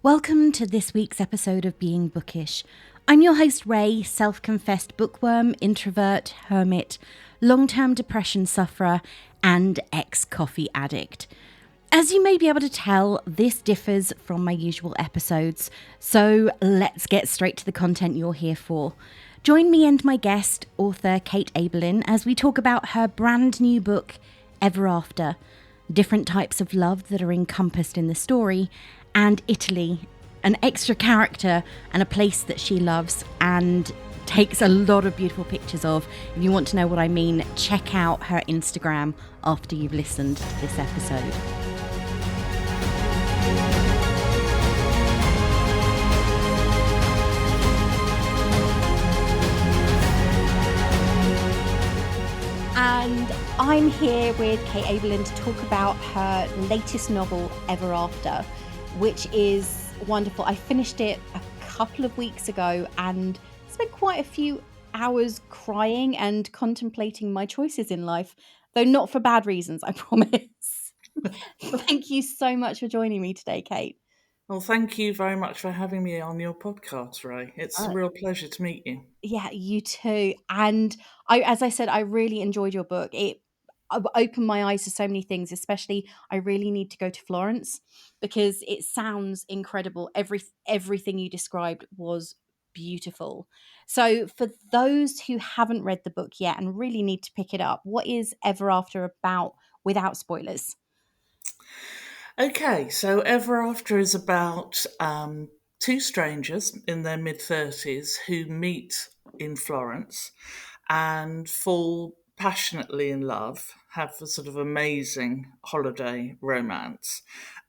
Welcome to this week's episode of Being Bookish. I'm your host Ray, self-confessed bookworm, introvert, hermit, long-term depression sufferer, and ex-coffee addict. As you may be able to tell, this differs from my usual episodes, so let's get straight to the content you're here for. Join me and my guest, author Kate Eberlen, as we talk about her brand new book, Ever After, different types of love that are encompassed in the story, and Italy, an extra character and a place that she loves and takes a lot of beautiful pictures of. If you want to know what I mean, check out her Instagram after you've listened to this episode. And I'm here with Kate Eberlen to talk about her latest novel, Ever After, which is wonderful. I finished it a couple of weeks ago and spent quite a few hours crying and contemplating my choices in life, though not for bad reasons, I promise. Thank you so much for joining me today, Kate. Well, thank you very much for having me on your podcast, Ray. It's a real pleasure to meet you. Yeah, you too. And as I said, I really enjoyed your book. It opened my eyes to so many things, especially I really need to go to Florence because it sounds incredible. Everything you described was beautiful. So for those who haven't read the book yet and really need to pick it up, what is Ever After about without spoilers? Okay, so Ever After is about two strangers in their mid-30s who meet in Florence and fall passionately in love, have a sort of amazing holiday romance.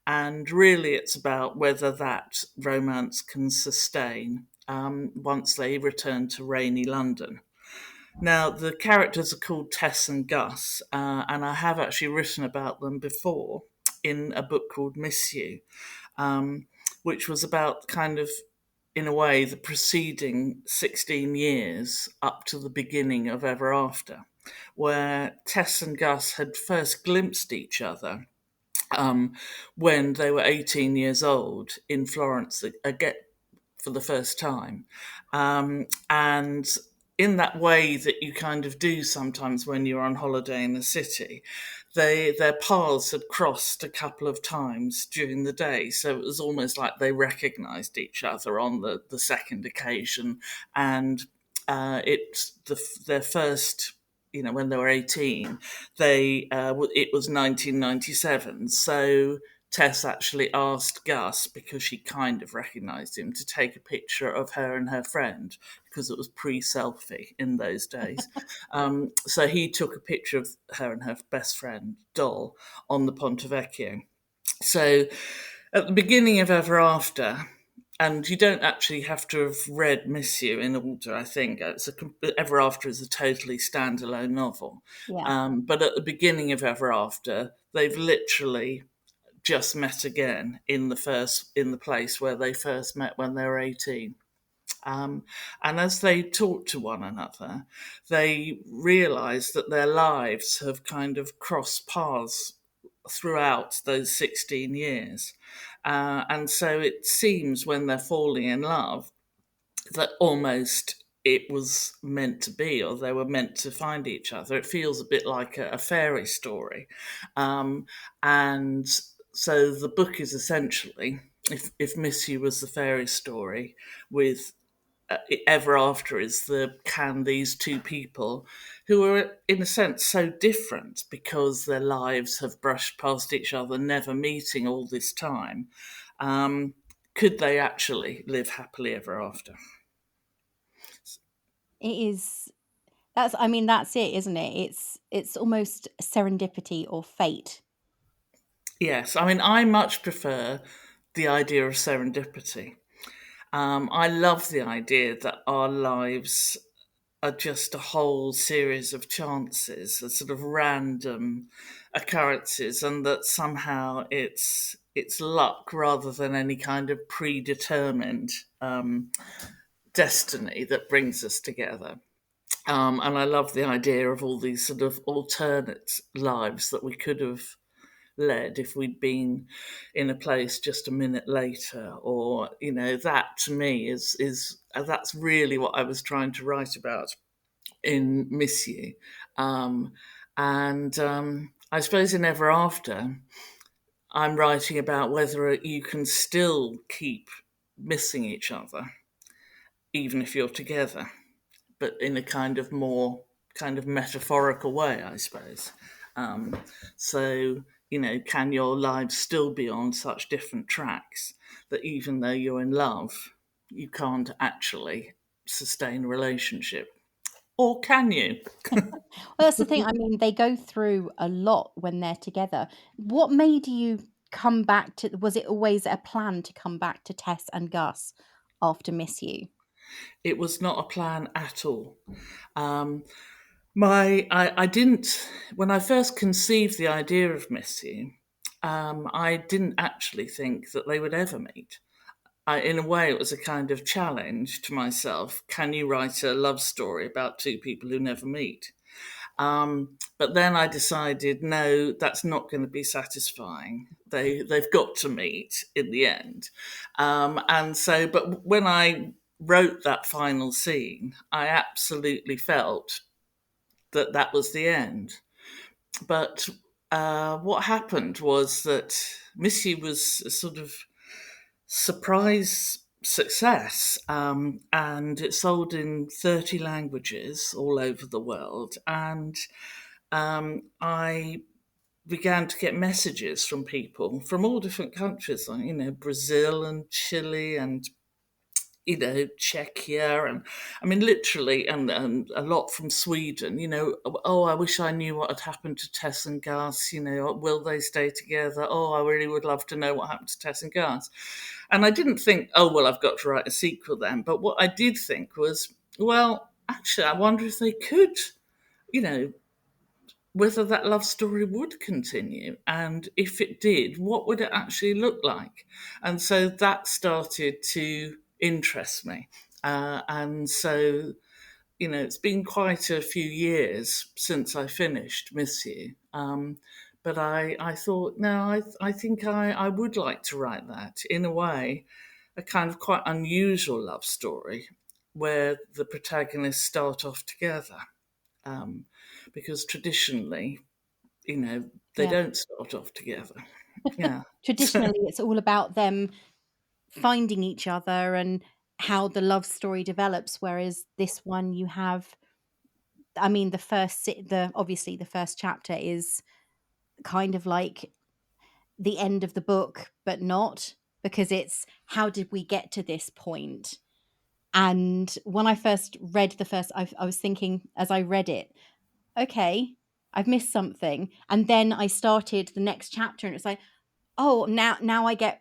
And really, it's about whether that romance can sustain once they return to rainy London. Now, the characters are called Tess and Gus, and I have actually written about them before in a book called Miss You, which was about kind of, in a way, the preceding 16 years up to the beginning of Ever After, where Tess and Gus had first glimpsed each other when they were 18 years old in Florence again for the first time. And in that way that you kind of do sometimes when you're on holiday in the city, their paths had crossed a couple of times during the day. So it was almost like they recognized each other on the second occasion. And their first, when they were 18, it was 1997. So Tess actually asked Gus, because she kind of recognised him, to take a picture of her and her friend, because it was pre-selfie in those days. So he took a picture of her and her best friend, Doll, on the Ponte Vecchio. So at the beginning of Ever After, and you don't actually have to have read Miss You in order, I think. Ever After is a totally standalone novel. Yeah. But at the beginning of Ever After, they've literally just met again in the place where they first met when they were 18. And as they talk to one another, they realise that their lives have kind of crossed paths throughout those 16 years. And so it seems when they're falling in love that almost it was meant to be, or they were meant to find each other. It feels a bit like a fairy story. And so the book is essentially, if Miss You was the fairy story, with Ever After is can these two people who are in a sense so different because their lives have brushed past each other, never meeting all this time, could they actually live happily ever after? It is that's it, isn't it? It's almost serendipity or fate. Yes, I mean, I much prefer the idea of serendipity. I love the idea that our lives are just a whole series of chances, a sort of random occurrences, and that somehow it's luck rather than any kind of predetermined destiny that brings us together. And I love the idea of all these sort of alternate lives that we could have led if we'd been in a place just a minute later, or that to me is that's really what I was trying to write about in Miss You. And I suppose in Ever After, I'm writing about whether you can still keep missing each other, even if you're together, but in a kind of more kind of metaphorical way, I suppose. Um, so, can your lives still be on such different tracks that even though you're in love, you can't actually sustain a relationship? Or can you? Well, that's the thing. I mean, they go through a lot when they're together. What made you come back to, was it always a plan to come back to Tess and Gus after Miss You? It was not a plan at all. Um, I didn't, when I first conceived the idea of Miss You, I didn't actually think that they would ever meet. In a way, it was a kind of challenge to myself. Can you write a love story about two people who never meet? But then I decided, no, that's not going to be satisfying. They've got to meet in the end. And so, but when I wrote that final scene, I absolutely felt that that was the end. But what happened was that Missy was a sort of surprise success, and it sold in 30 languages all over the world. And I began to get messages from people from all different countries, like, Brazil and Chile and Czechia, and I mean, literally, and a lot from Sweden. Oh, I wish I knew what had happened to Tess and Gus. Will they stay together? Oh, I really would love to know what happened to Tess and Gus. And I didn't think, oh, well, I've got to write a sequel then. But what I did think was, well, actually, I wonder if they could, you know, whether that love story would continue. And if it did, what would it actually look like? And so that started to interest me. And so, it's been quite a few years since I finished Miss You. But I thought, no, I think I would like to write that in a way, a kind of quite unusual love story where the protagonists start off together. Um, because traditionally, they Yeah. don't start off together. Yeah. Traditionally, it's all about them finding each other and how the love story develops. Whereas this one, you have, I mean, the obviously the first chapter is kind of like the end of the book, but not, because it's how did we get to this point? And when I first read I was thinking as I read it, okay, I've missed something. And then I started the next chapter and it's like, oh, now I get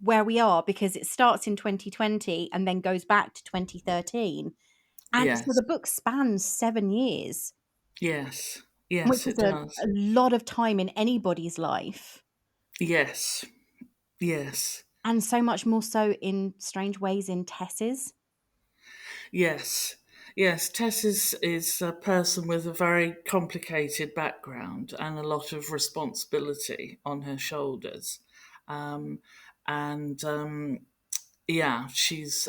where we are, because it starts in 2020 and then goes back to 2013. And so Yes. the book spans 7 years, Yes. which Yes, is it a does. lot of time in anybody's life. Yes. Yes. And so much more so in strange ways in Tess's. Yes. Yes. Tess is a person with a very complicated background and a lot of responsibility on her shoulders. Um, and yeah, she's.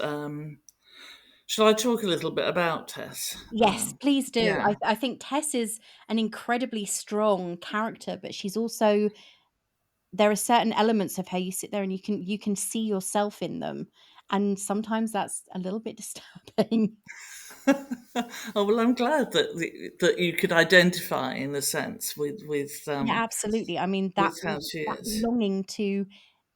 Shall I talk a little bit about Tess? Yes, please do. Yeah. I think Tess is an incredibly strong character, but she's also, there are certain elements of her you sit there and you can see yourself in them, and sometimes that's a little bit disturbing. Oh well, I'm glad that you could identify in a sense Yeah, absolutely. I mean, with how she that is. longing to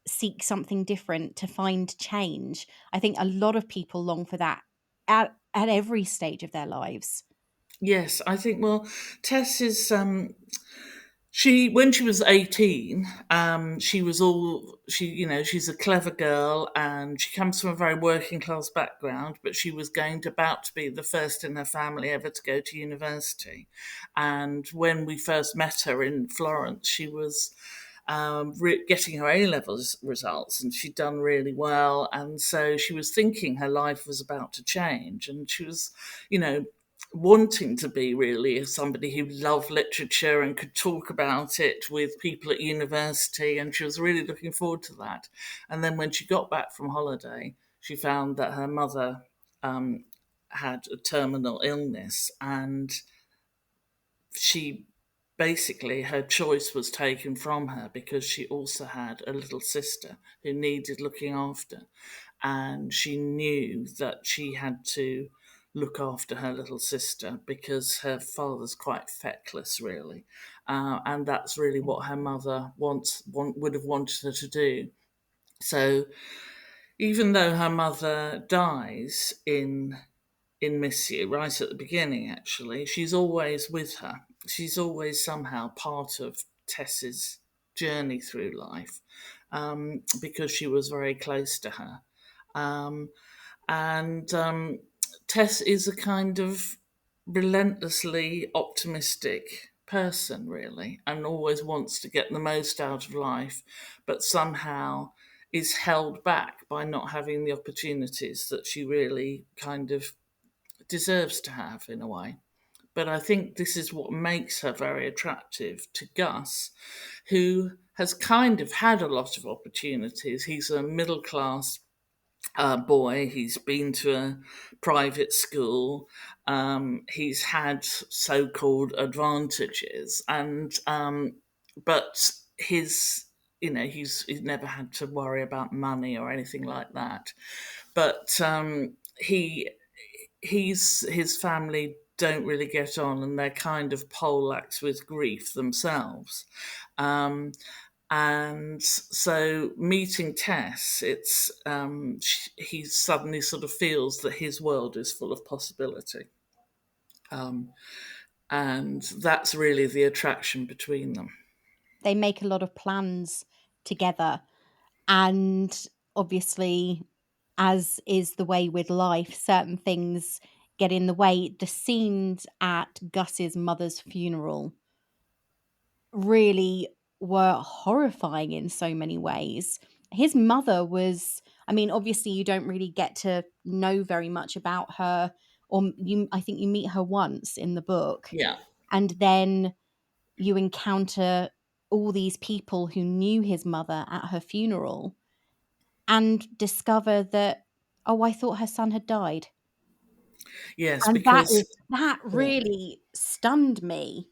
seek something different, to find change. I think a lot of people long for that at every stage of their lives. Yes, I think. Well, Tess is. She when she was 18, she was all she. She's a clever girl, and she comes from a very working class background. But she was about to be the first in her family ever to go to university. And when we first met her in Florence, she was getting her A levels results, and she'd done really well. And so she was thinking her life was about to change, and she was, you know. wanting to be really somebody who loved literature and could talk about it with people at university, and she was really looking forward to that. And then when she got back from holiday, she found that her mother had a terminal illness, and she basically, her choice was taken from her because she also had a little sister who needed looking after, and she knew that she had to look after her little sister because her father's quite feckless, really, and that's really what her mother would have wanted her to do. So even though her mother dies in Miss You right at the beginning, actually, she's always with her. She's always somehow part of Tess's journey through life, because she was very close to her. Um, and Tess is a kind of relentlessly optimistic person, really, and always wants to get the most out of life, but somehow is held back by not having the opportunities that she really kind of deserves to have in a way. But I think this is what makes her very attractive to Gus, who has kind of had a lot of opportunities. He's a middle class boy. He's been to a private school. He's had so-called advantages, and but his, he's never had to worry about money or anything like that. But his family don't really get on, and they're kind of poleaxed with grief themselves. Um, and so meeting Tess, it's he suddenly sort of feels that his world is full of possibility, um, and that's really the attraction between them. They make a lot of plans together, and obviously, as is the way with life, certain things get in the way. The scenes at Gus's mother's funeral really were horrifying in so many ways. His mother was, I mean, obviously you don't really get to know very much about her, or I think you meet her once in the book, Yeah. and then you encounter all these people who knew his mother at her funeral and discover that, oh, I thought her son had died. Yes, And because that yeah. really stunned me.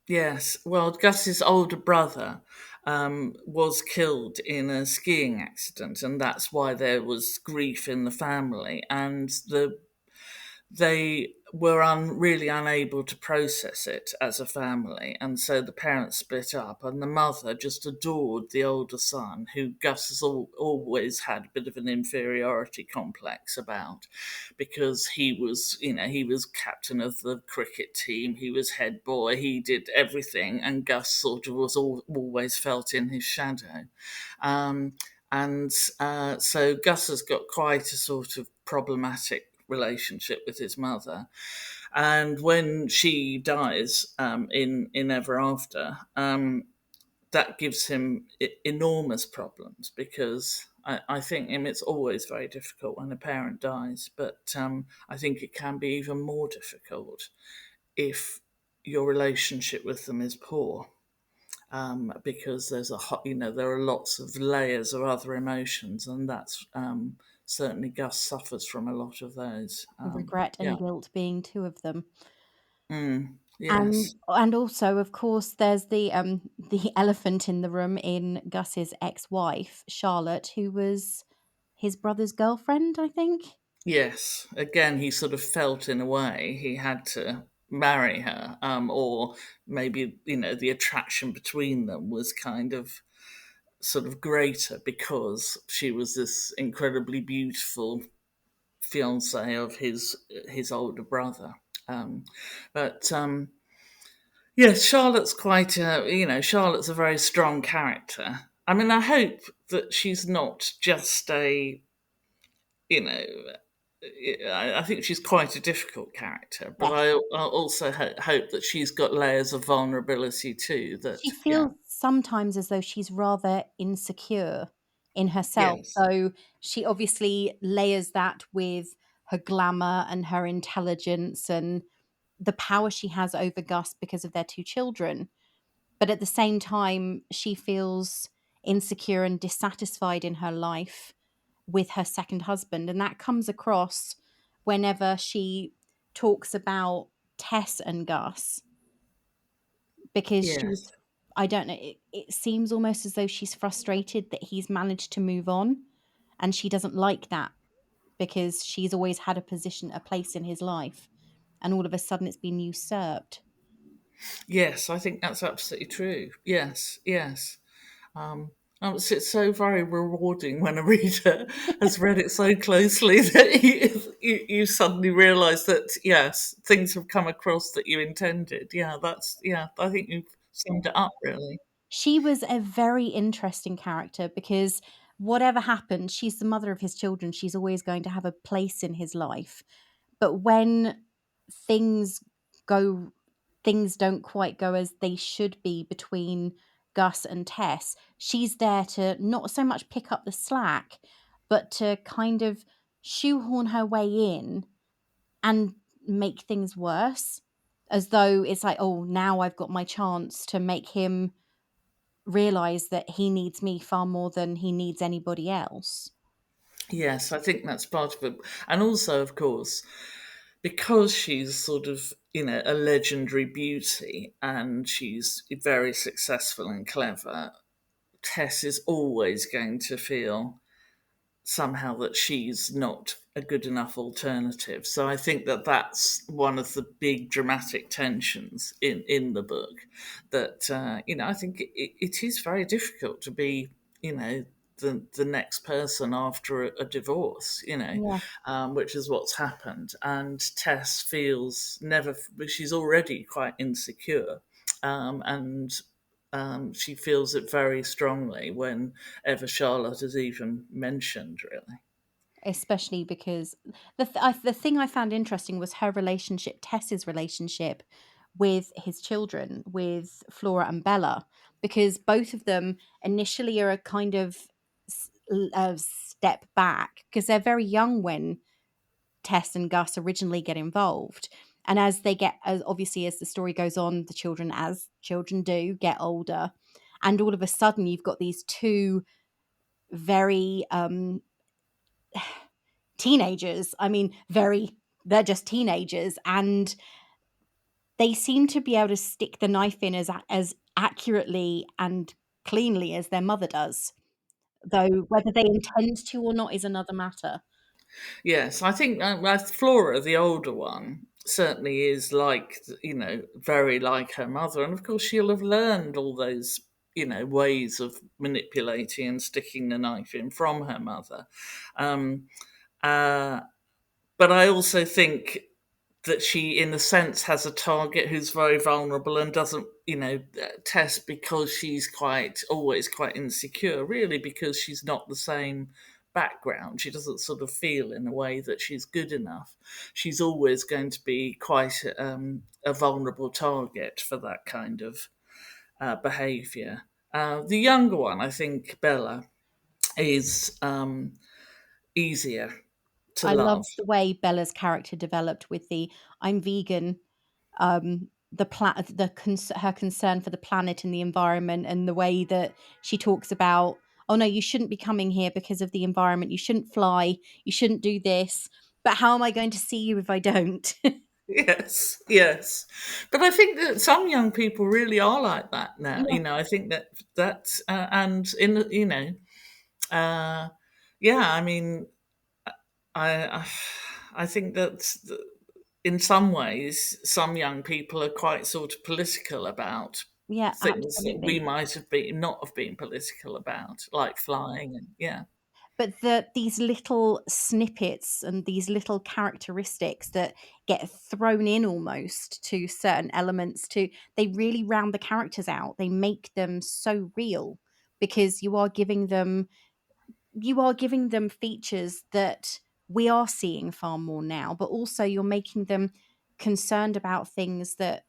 Yes, well, Gus's older brother was killed in a skiing accident, and that's why there was grief in the family. And they were really unable to process it as a family, and so the parents split up, and the mother just adored the older son, who Gus has always had a bit of an inferiority complex about, because he was captain of the cricket team, he was head boy, he did everything, and Gus sort of was always felt in his shadow. um, and so Gus has got quite a sort of problematic relationship with his mother. And when she dies, in Ever After, that gives him enormous problems, because I think it's always very difficult when a parent dies, but I think it can be even more difficult if your relationship with them is poor, because there are lots of layers of other emotions, and that's certainly Gus suffers from a lot of those. Regret and Yeah. guilt being two of them. Yes. And also, of course, there's the elephant in the room in Gus's ex-wife, Charlotte, who was his brother's girlfriend, I think. Yes. Again, he sort of felt in a way he had to marry her, or maybe the attraction between them was kind of sort of greater because she was this incredibly beautiful fiance of his older brother. Um, but yes, Charlotte's a very strong character. I mean, I hope that she's not just you know, I think she's quite a difficult character, but Yes. I also hope that she's got layers of vulnerability too. She That, yeah, feels sometimes as though she's rather insecure in herself. yes, So she obviously layers that with her glamour and her intelligence and the power she has over Gus because of their two children. But at the same time, she feels insecure and dissatisfied in her life with her second husband. And that comes across whenever she talks about Tess and Gus, because Yes. she's, I don't know, it seems almost as though she's frustrated that he's managed to move on. And she doesn't like that because she's always had a position, a place in his life. And all of a sudden it's been usurped. Yes, I think that's absolutely true. Yes, yes. It's so very rewarding when a reader has read it so closely that you suddenly realise that, yes, things have come across that you intended. Yeah, I think you've summed it up really. She was a very interesting character because whatever happened, she's the mother of his children. She's always going to have a place in his life. But when things go, things don't quite go as they should be between Gus and Tess, she's there to not so much pick up the slack, but to kind of shoehorn her way in and make things worse. As though it's like, oh, now I've got my chance to make him realize that he needs me far more than he needs anybody else. Yes, I think that's part of it. And also, of course, because she's sort of, a legendary beauty and she's very successful and clever, Tess is always going to feel somehow that she's not a good enough alternative. So I think that that's one of the big dramatic tensions in the book. That I think it is very difficult to be, you know, the next person after a divorce, Yeah, which is what's happened. And Tess feels never. She's already quite insecure, and she feels it very strongly whenever Charlotte is even mentioned, really. especially because the thing I found interesting was her relationship, Tess's relationship with his children, with Flora and Bella, because both of them initially are a kind of a step back because they're very young when Tess and Gus originally get involved. And as they get, as obviously as the story goes on, the children, as children do, get older. And all of a sudden, you've got these two very teenagers. I mean, they're just teenagers. And they seem to be able to stick the knife in as accurately and cleanly as their mother does. Though whether they intend to or not is another matter. Yes, I think Flora, the older one, certainly is like, very like her mother. And of course, she'll have learned all those, ways of manipulating and sticking the knife in from her mother. Um, uh, but I also think that she, in a sense, has a target who's very vulnerable and doesn't, test because she's always quite insecure, really, because she's not the same background. She doesn't sort of feel in a way that she's good enough. She's always going to be quite a vulnerable target for that kind of behaviour. The younger one, I think, Bella, is easier to I love. loved the way Bella's character developed with the "I'm vegan," her concern for the planet and the environment, and the way that she talks about, "Oh no, you shouldn't be coming here because of the environment. You shouldn't fly. You shouldn't do this. But how am I going to see you if I don't?" Yes, yes. But I think that some young people really are like that now. Yeah, I think and uh, yeah, I mean, I, I think that in some ways, some young people are quite sort of political about yeah, things that we absolutely. might have been not have been political about, like flying and yeah. But these little snippets and these little characteristics that get thrown in almost to certain elements, to they really round the characters out. They make them so real because you are giving them features that we are seeing far more now, but also you're making them concerned about things that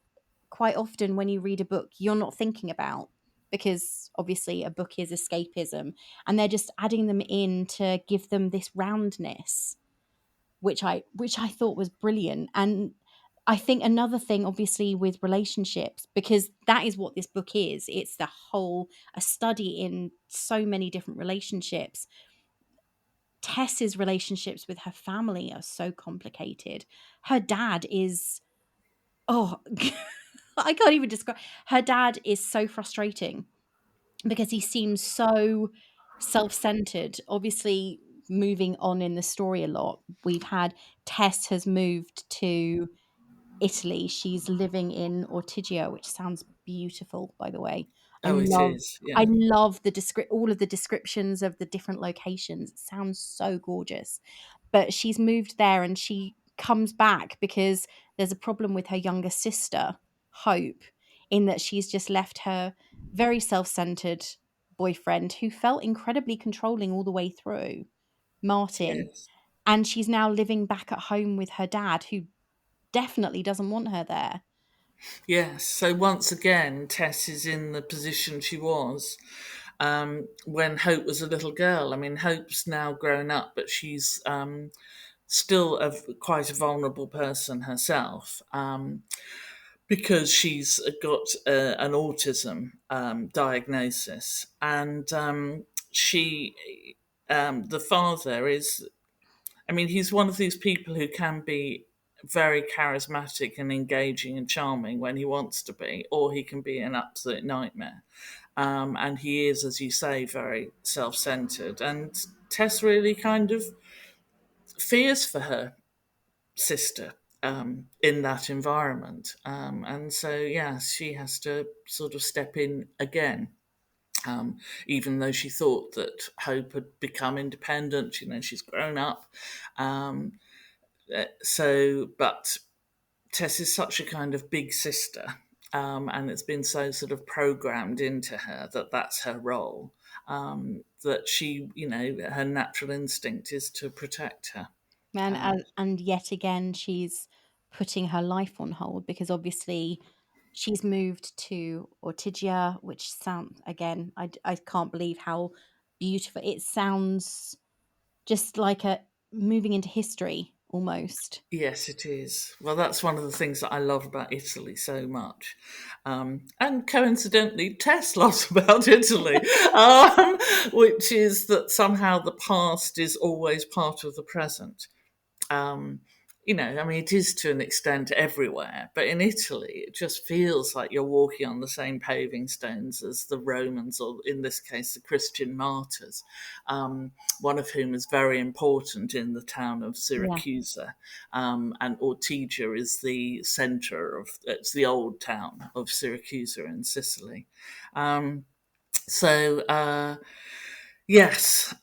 quite often when you read a book you're not thinking about, because obviously a book is escapism, and they're just adding them in to give them this roundness. which I thought was brilliant. And I think another thing, obviously, with relationships, because that is what this book is. It's the whole a study in so many different relationships. Tess's relationships with her family are so complicated. Her dad is, oh, I can't even describe. Her dad is so frustrating because he seems so self-centered. Obviously, moving on in the story a lot, we've had Tess has moved to Italy. She's living in Ortigia, which sounds beautiful, by the way. I Oh, it love is. I Yeah. love all of the descriptions of the different locations. It sounds so gorgeous. But she's moved there and she comes back because there's a problem with her younger sister, Hope, in that she's just left her very self-centered boyfriend who felt incredibly controlling all the way through, Martin. Yes. And she's now living back at home with her dad, who definitely doesn't want her there. Yes. So once again, Tess is in the position she was when Hope was a little girl. I mean, Hope's now grown up, but she's still quite a vulnerable person herself. Because she's got an autism diagnosis, and the father is, I mean, he's one of these people who can be very charismatic and engaging and charming when he wants to be, or he can be an absolute nightmare. And he is, as you say, very self centered. And Tess really kind of fears for her sister in that environment. And so, yeah, she has to sort of step in again. Even though she thought that Hope had become independent, she's grown up. Um, but Tess is such a kind of big sister, and it's been so sort of programmed into her that that's her role. That she, her natural instinct is to protect her. And yet again, she's putting her life on hold because obviously she's moved to Ortigia, which sounds, again, I can't believe how beautiful it sounds, just like a moving into history almost. Yes, it is. Well, that's one of the things that I love about Italy so much. And coincidentally, Tess loves about Italy, which is that somehow the past is always part of the present. Um, I mean, it is to an extent everywhere, but in Italy, it just feels like you're walking on the same paving stones as the Romans, or in this case, the Christian martyrs, one of whom is very important in the town of Yeah. Syracuse. And Ortigia is the centre it's the old town of Syracuse in Sicily. So, yes.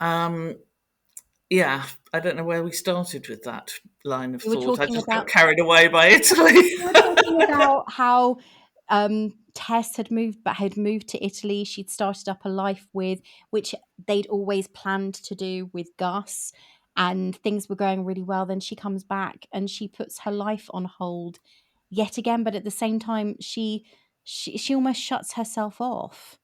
Yeah, I don't know where we started with that line of You were thought. I talking just got about carried away by Italy. You were talking about how Tess had moved to Italy. She'd started up a life with which they'd always planned to do with Gus, and things were going really well. Then she comes back and she puts her life on hold yet again. But at the same time, she almost shuts herself off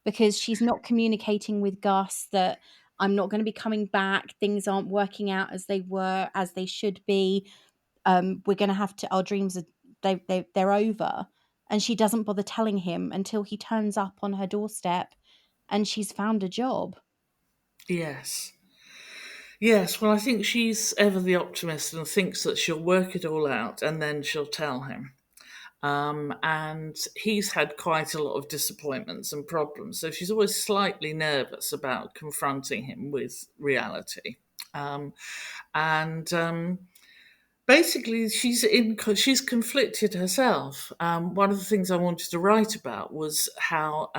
because she's not communicating with Gus that I'm not going to be coming back. Things aren't working out as they should be. We're going to have to, our dreams are, they're over. And she doesn't bother telling him until he turns up on her doorstep and she's found a job. Yes. Yes, well, I think she's ever the optimist and thinks that she'll work it all out and then she'll tell him. And he's had quite a lot of disappointments and problems, so she's always slightly nervous about confronting him with reality. And Basically, she's conflicted herself. One of the things I wanted to write about was how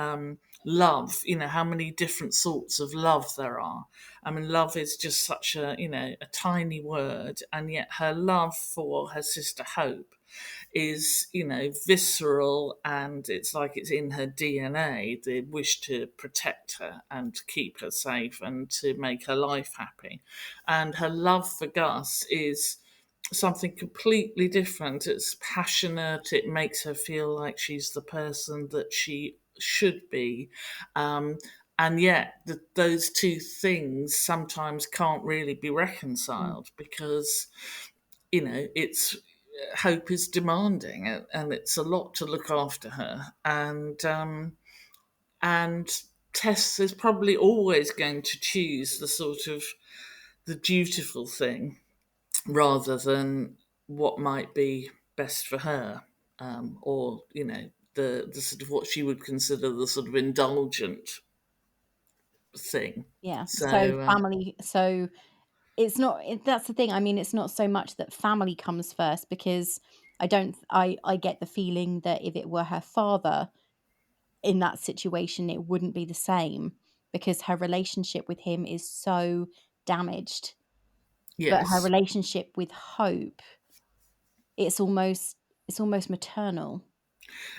love, how many different sorts of love there are. I mean, love is just such a tiny word, and yet her love for her sister Hope is, visceral, and it's like it's in her DNA, the wish to protect her and to keep her safe and to make her life happy. And her love for Gus is something completely different. It's passionate. It makes her feel like she's the person that she should be. Um, and yet those two things sometimes can't really be Mm. reconciled because it's Hope is demanding, and it's a lot to look after her, and Tess is probably always going to choose the sort of the dutiful thing rather than what might be best for her, or the sort of what she would consider the sort of indulgent thing. Yeah. So So family. So it's not. That's the thing. I mean, it's not so much that family comes first because I don't. I get the feeling that if it were her father in that situation, it wouldn't be the same because her relationship with him is so damaged. But her yes, relationship with Hope, it's almost it's almost maternal.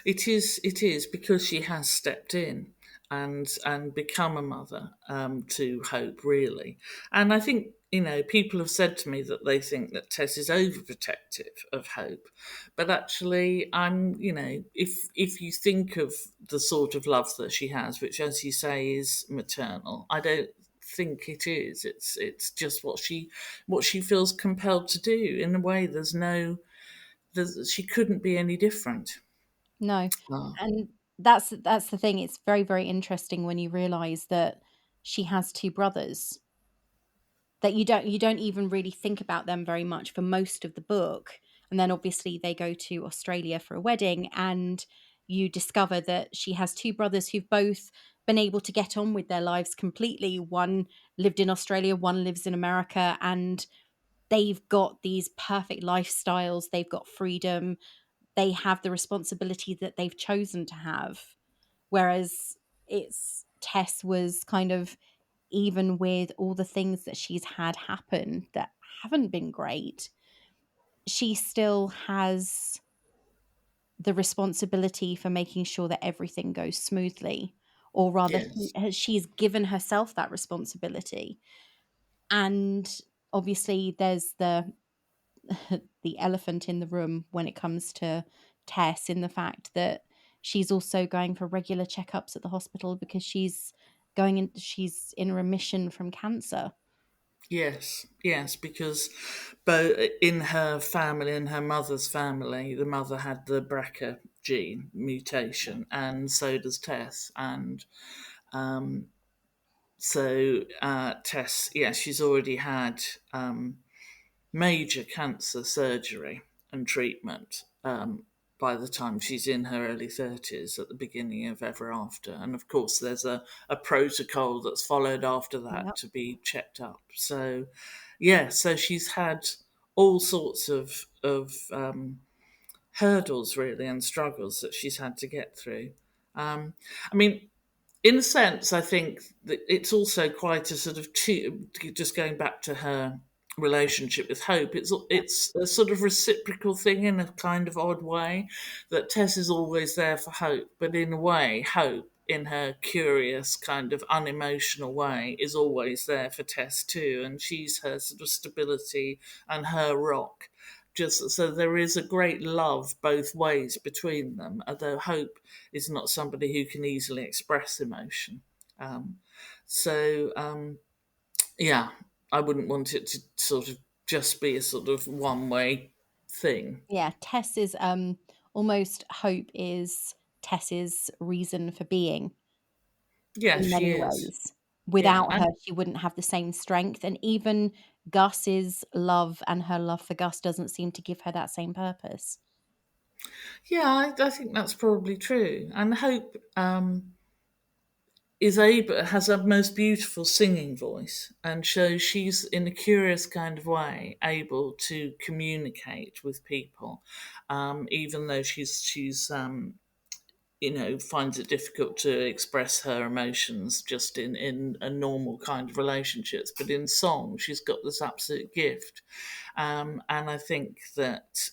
it is because she has stepped in and become a mother, to Hope, really. And I think people have said to me that they think that Tess is overprotective of Hope, but actually, if you think of the sort of love that she has, which, as you say, is maternal, I don't think it is. It's just what she feels compelled to do. In a way, she couldn't be any different. No. Oh, And that's the thing. It's very, very interesting when you realise that she has 2 brothers that you don't even really think about them very much for most of the book. And then obviously they go to Australia for a wedding and you discover that she has 2 brothers who've both been able to get on with their lives completely. One lived in Australia, one lives in America, and they've got these perfect lifestyles, they've got freedom, they have the responsibility that they've chosen to have. Whereas it's Tess was kind of, even with all the things that she's had happen that haven't been great, she still has the responsibility for making sure that everything goes smoothly, or rather yes. she's given herself that responsibility. And obviously there's the elephant in the room when it comes to Tess, in the fact that she's also going for regular checkups at the hospital because she's in remission from cancer. Yes, yes, because both in her family and her mother's family, the mother had the BRCA gene mutation, and so does Tess. And so Tess, yeah, she's already had major cancer surgery and treatment, by the time she's in her early 30s at the beginning of Ever After. And of course, there's a protocol that's followed after that Yep. to be checked up. So, yeah, so she's had all sorts of hurdles, really, and struggles that she's had to get through. I mean, in a sense, I think that it's also quite a sort of just going back to her relationship with Hope. It's a sort of reciprocal thing in a kind of odd way, that Tess is always there for Hope, but in a way, Hope, in her curious kind of unemotional way, is always there for Tess too, and she's her sort of stability and her rock. Just so there is a great love both ways between them, although Hope is not somebody who can easily express emotion. Um, so, yeah, I wouldn't want it to sort of just be a sort of one way thing. Yeah, Tess is almost, Hope is Tess's reason for being Yes, in she many is. ways. Yeah, Without her, and she wouldn't have the same strength. And even Gus's love and her love for Gus doesn't seem to give her that same purpose. yeah, I think that's probably true. And Hope is able has a most beautiful singing voice, and so she's in a curious kind of way able to communicate with people, even though she's finds it difficult to express her emotions just in a normal kind of relationships. But in song, she's got this absolute gift, and I think that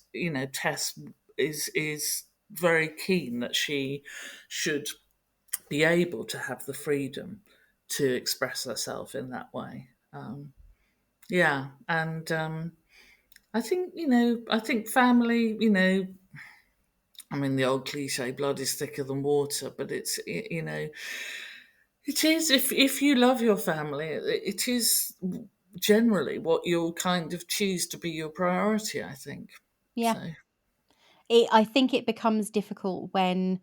Tess is very keen that she should be able to have the freedom to express herself in that way. Yeah, and I think family. I mean, the old cliche, blood is thicker than water, but it's, It is, if you love your family, it is generally what you'll kind of choose to be your priority, I think. Yeah. So, I think it becomes difficult when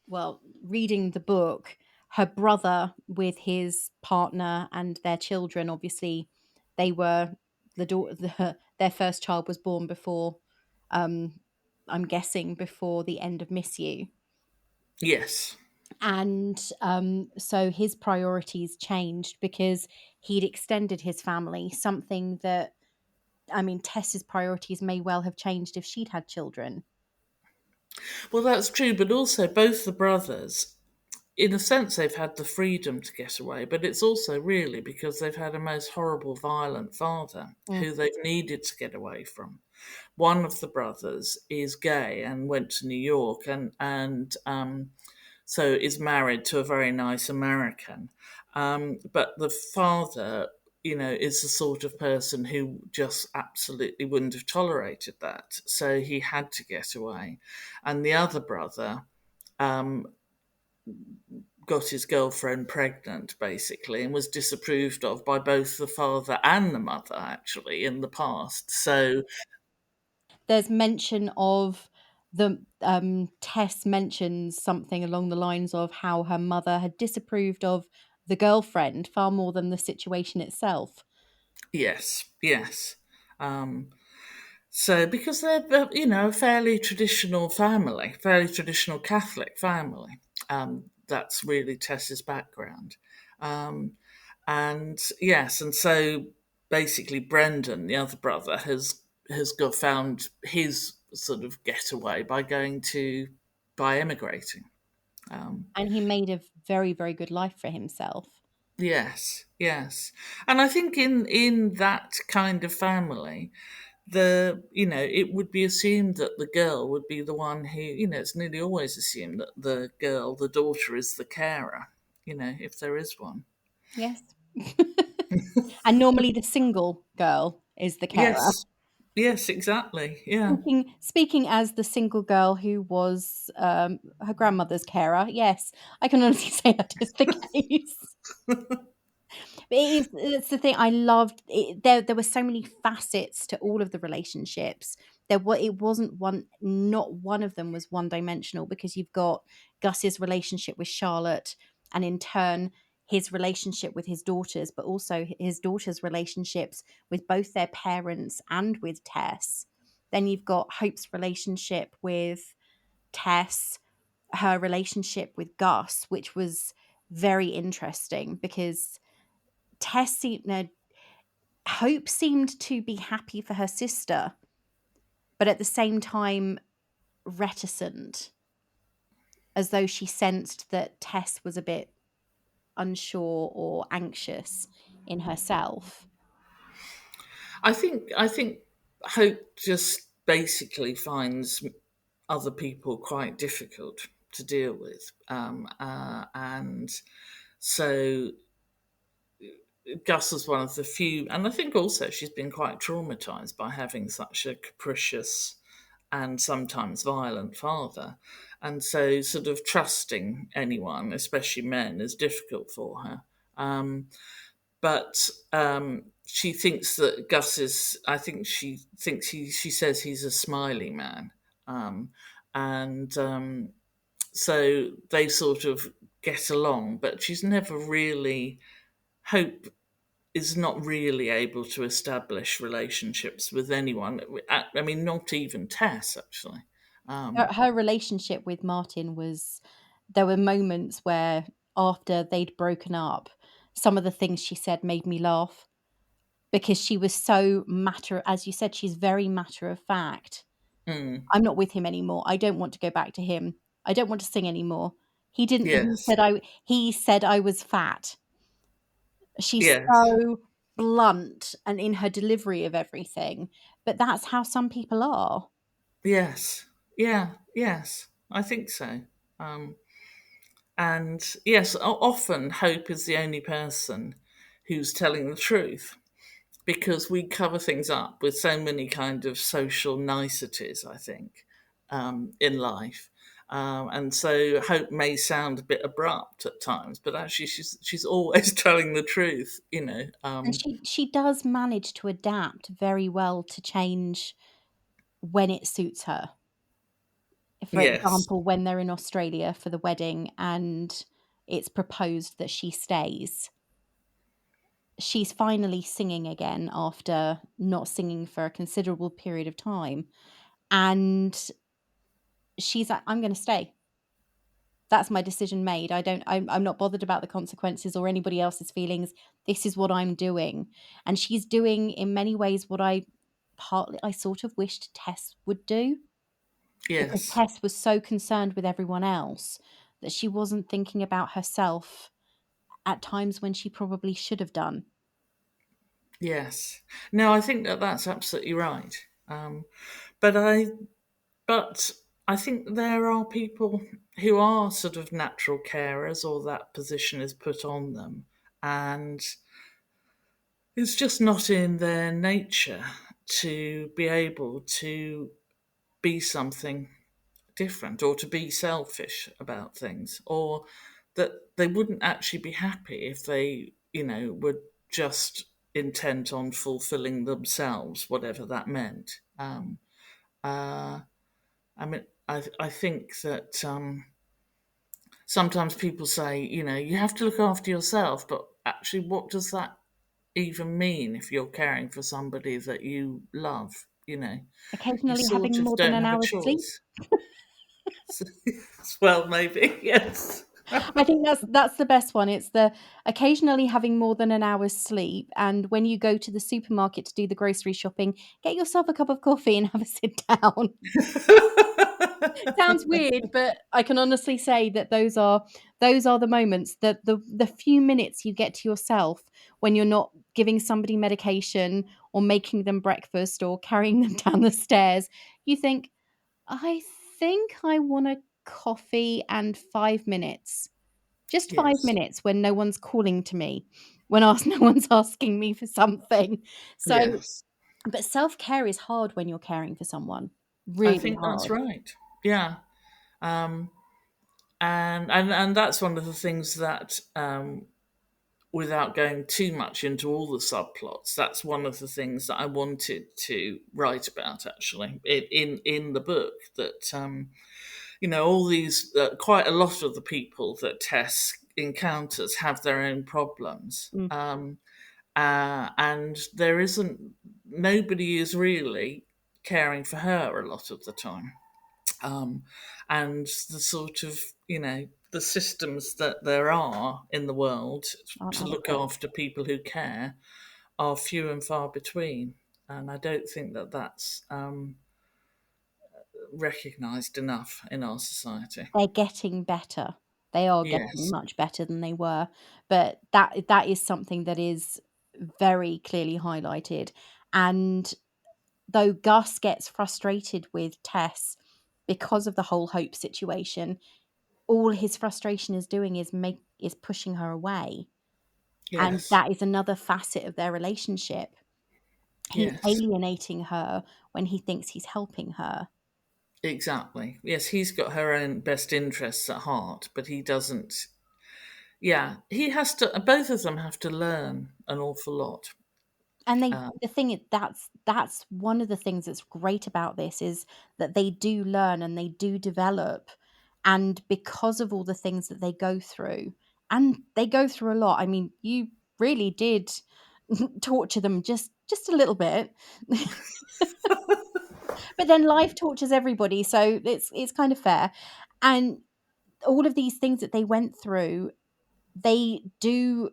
well, reading the book, her brother with his partner and their children, obviously, they were their first child was born before, um, I'm guessing before the end of Miss You. yes. And so his priorities changed because he'd extended his family, something that, I mean, Tess's priorities may well have changed if she'd had children. Well, that's true, but also both the brothers, in a sense, they've had the freedom to get away, but it's also really because they've had a most horrible, violent father Mm. who they've needed to get away from. One of the brothers is gay and went to New York, and so is married to a very nice American. But the father, is the sort of person who just absolutely wouldn't have tolerated that. So he had to get away. And the other brother um, got his girlfriend pregnant, basically, and was disapproved of by both the father and the mother, actually, in the past. So, There's mention of the Tess mentions something along the lines of how her mother had disapproved of the girlfriend far more than the situation itself. yes, yes. Um, So, because they're, a fairly traditional family, fairly traditional Catholic family, that's really Tess's background. Um, and yes, and so basically, Brendan, the other brother, has got found his sort of getaway by emigrating. Um, And he made a very, very good life for himself. yes, yes, and I think in that kind of family, it would be assumed that the girl would be the one who, it's nearly always assumed that the daughter is the carer, if there is one. Yes. And normally the single girl is the carer. Yes, yes, exactly. Yeah. Speaking as the single girl who was her grandmother's carer, yes, I can honestly say that is the case. But it's the thing I loved. There were so many facets to all of the relationships. It wasn't one. Not one of them was one dimensional because you've got Gus's relationship with Charlotte, and in turn his relationship with his daughters, but also his daughters' relationships with both their parents and with Tess. Then you've got Hope's relationship with Tess, her relationship with Gus, which was very interesting because Tess seemed, no, Hope seemed to be happy for her sister, but at the same time reticent, as though she sensed that Tess was a bit unsure or anxious in herself. I think Hope just basically finds other people quite difficult to deal with, and so Gus is one of the few, and I think also she's been quite traumatized by having such a capricious and sometimes violent father. And so, sort of trusting anyone, especially men, is difficult for her. But she thinks that Gus is, I think she thinks she says he's a smiley man. Um, and so they sort of get along, but she's never really, Hope is not really able to establish relationships with anyone. I mean, not even Tess, actually. Her, Um, her relationship with Martin was, there were moments where after they'd broken up, some of the things she said made me laugh because she was so matter, as you said, she's very matter of fact. mm, I'm not with him anymore. I don't want to go back to him. I don't want to sing anymore. He didn't yes, he said I was fat. She's yes, so blunt and in her delivery of everything, but that's how some people are. yes, yeah, yes, I think so. Um, and yes, often Hope is the only person who's telling the truth because we cover things up with so many kind of social niceties, I think, in life. And so Hope may sound a bit abrupt at times, but actually she's always telling the truth, you know. And she does manage to adapt very well to change when it suits her. For Yes, example, when they're in Australia for the wedding and it's proposed that she stays, she's finally singing again after not singing for a considerable period of time, and she's like, "I'm gonna stay. That's my decision made. I'm not bothered about the consequences or anybody else's feelings. This is what I'm doing." And she's doing in many ways what I sort of wished Tess would do, because yes, Tess was so concerned with everyone else that she wasn't thinking about herself at times when she probably should have done. yes. No, I think that that's absolutely right. But I But I think there are people who are sort of natural carers, or that position is put on them, and it's just not in their nature to be able to be something different, or to be selfish about things, or that they wouldn't actually be happy if they, were just intent on fulfilling themselves, whatever that meant. Uh, I mean, I think that sometimes people say, you have to look after yourself, but actually, what does that even mean if you're caring for somebody that you love? You Occasionally sort having of more than don't an have a hour's sleep. choice. Well, maybe, yes. I think that's the best one. It's the occasionally having more than an hour's sleep, and when you go to the supermarket to do the grocery shopping, get yourself a cup of coffee and have a sit down. Sounds weird, but I can honestly say that those are the moments, that the few minutes you get to yourself when you're not giving somebody medication or making them breakfast or carrying them down the stairs. You think, I think I want a coffee and 5 minutes. Just 5 Yes, minutes when no one's calling to me, when no one's asking me for something. So, yes. but self-care is hard when you're caring for someone. I Really think that's hard. right. Yeah. Um, and that's one of the things that, without going too much into all the subplots, that's one of the things that I wanted to write about, actually, in the book. That all these, quite a lot of the people that Tess encounters have their own problems, Mm, and there isn't nobody is really caring for her a lot of the time, um, and the sort of the systems that there are in the world aren't to look adequate. after people who care are few and far between, and I don't think that that's recognised enough in our society. They're getting better. They are getting Yes, much better than they were, but that is something that is very clearly highlighted, and though Gus gets frustrated with Tess because of the whole Hope situation, all his frustration is doing is pushing her away, and yes, that is another facet of their relationship. He's yes, alienating her when he thinks he's helping her. exactly. Yes, he's got her own best interests at heart, but he doesn't. Yeah, he has to. Both of them have to learn an awful lot. And they Uh, the thing is, that's one of the things that's great about this, is that they do learn and they do develop, and because of all the things that they go through, and they go through a lot. I mean, you really did torture them just a little bit. But then life tortures everybody, so it's kind of fair. And all of these things that they went through, they do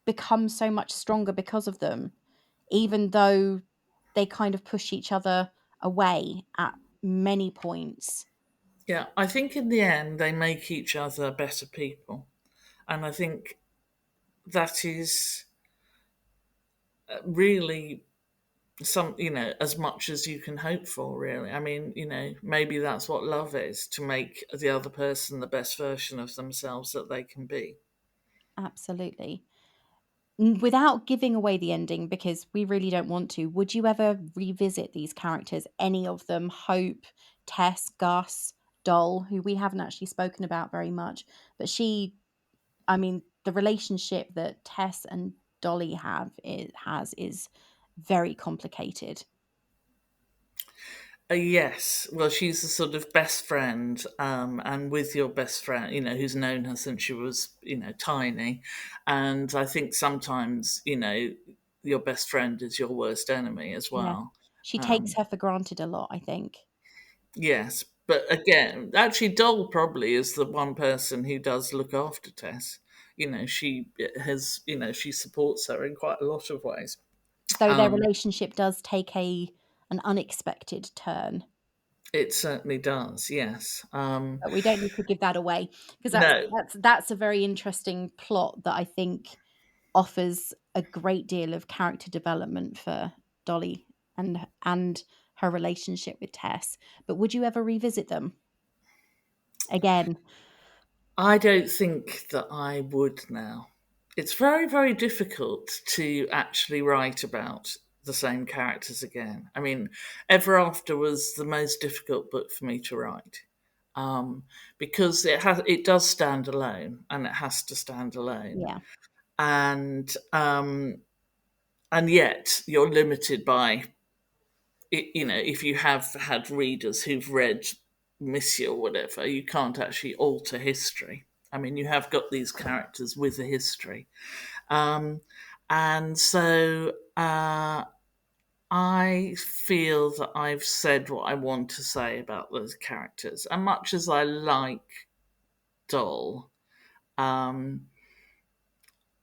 become so much stronger because of them, even though they kind of push each other away at many points. yeah, I think in the end they make each other better people, and I think that is really some as much as you can hope for, really. I mean, maybe that's what love is, to make the other person the best version of themselves that they can be. Absolutely. Without giving away the ending, because we really don't want to, would you ever revisit these characters, any of them? Hope, Tess, Gus, Doll, who we haven't actually spoken about very much, but she, I mean, the relationship that Tess and Dolly is very complicated. Yes, well, she's a sort of best friend, and with your best friend, who's known her since she was, tiny. And I think sometimes, your best friend is your worst enemy as Yeah. well. She takes Um, her for granted a lot, I think. yes, but again, actually, Dol probably is the one person who does look after Tess. She has, she supports her in quite a lot of ways. Though their Um, relationship does take a an unexpected turn. it certainly does, yes. But we don't need to give that away because No, that's a very interesting plot that I think offers a great deal of character development for Dolly and her relationship with Tess. But would you ever revisit them again? I don't think that I would now. It's very, very difficult to actually write about the same characters again. I mean, Ever After was the most difficult book for me to write, because it does stand alone, and it has to stand alone, Yeah, and yet you're limited by it. If you have had readers who've read Missy or whatever, you can't actually alter history. I mean, you have got these characters with a history. Um, and so I feel that I've said what I want to say about those characters. And much as I like Doll, um,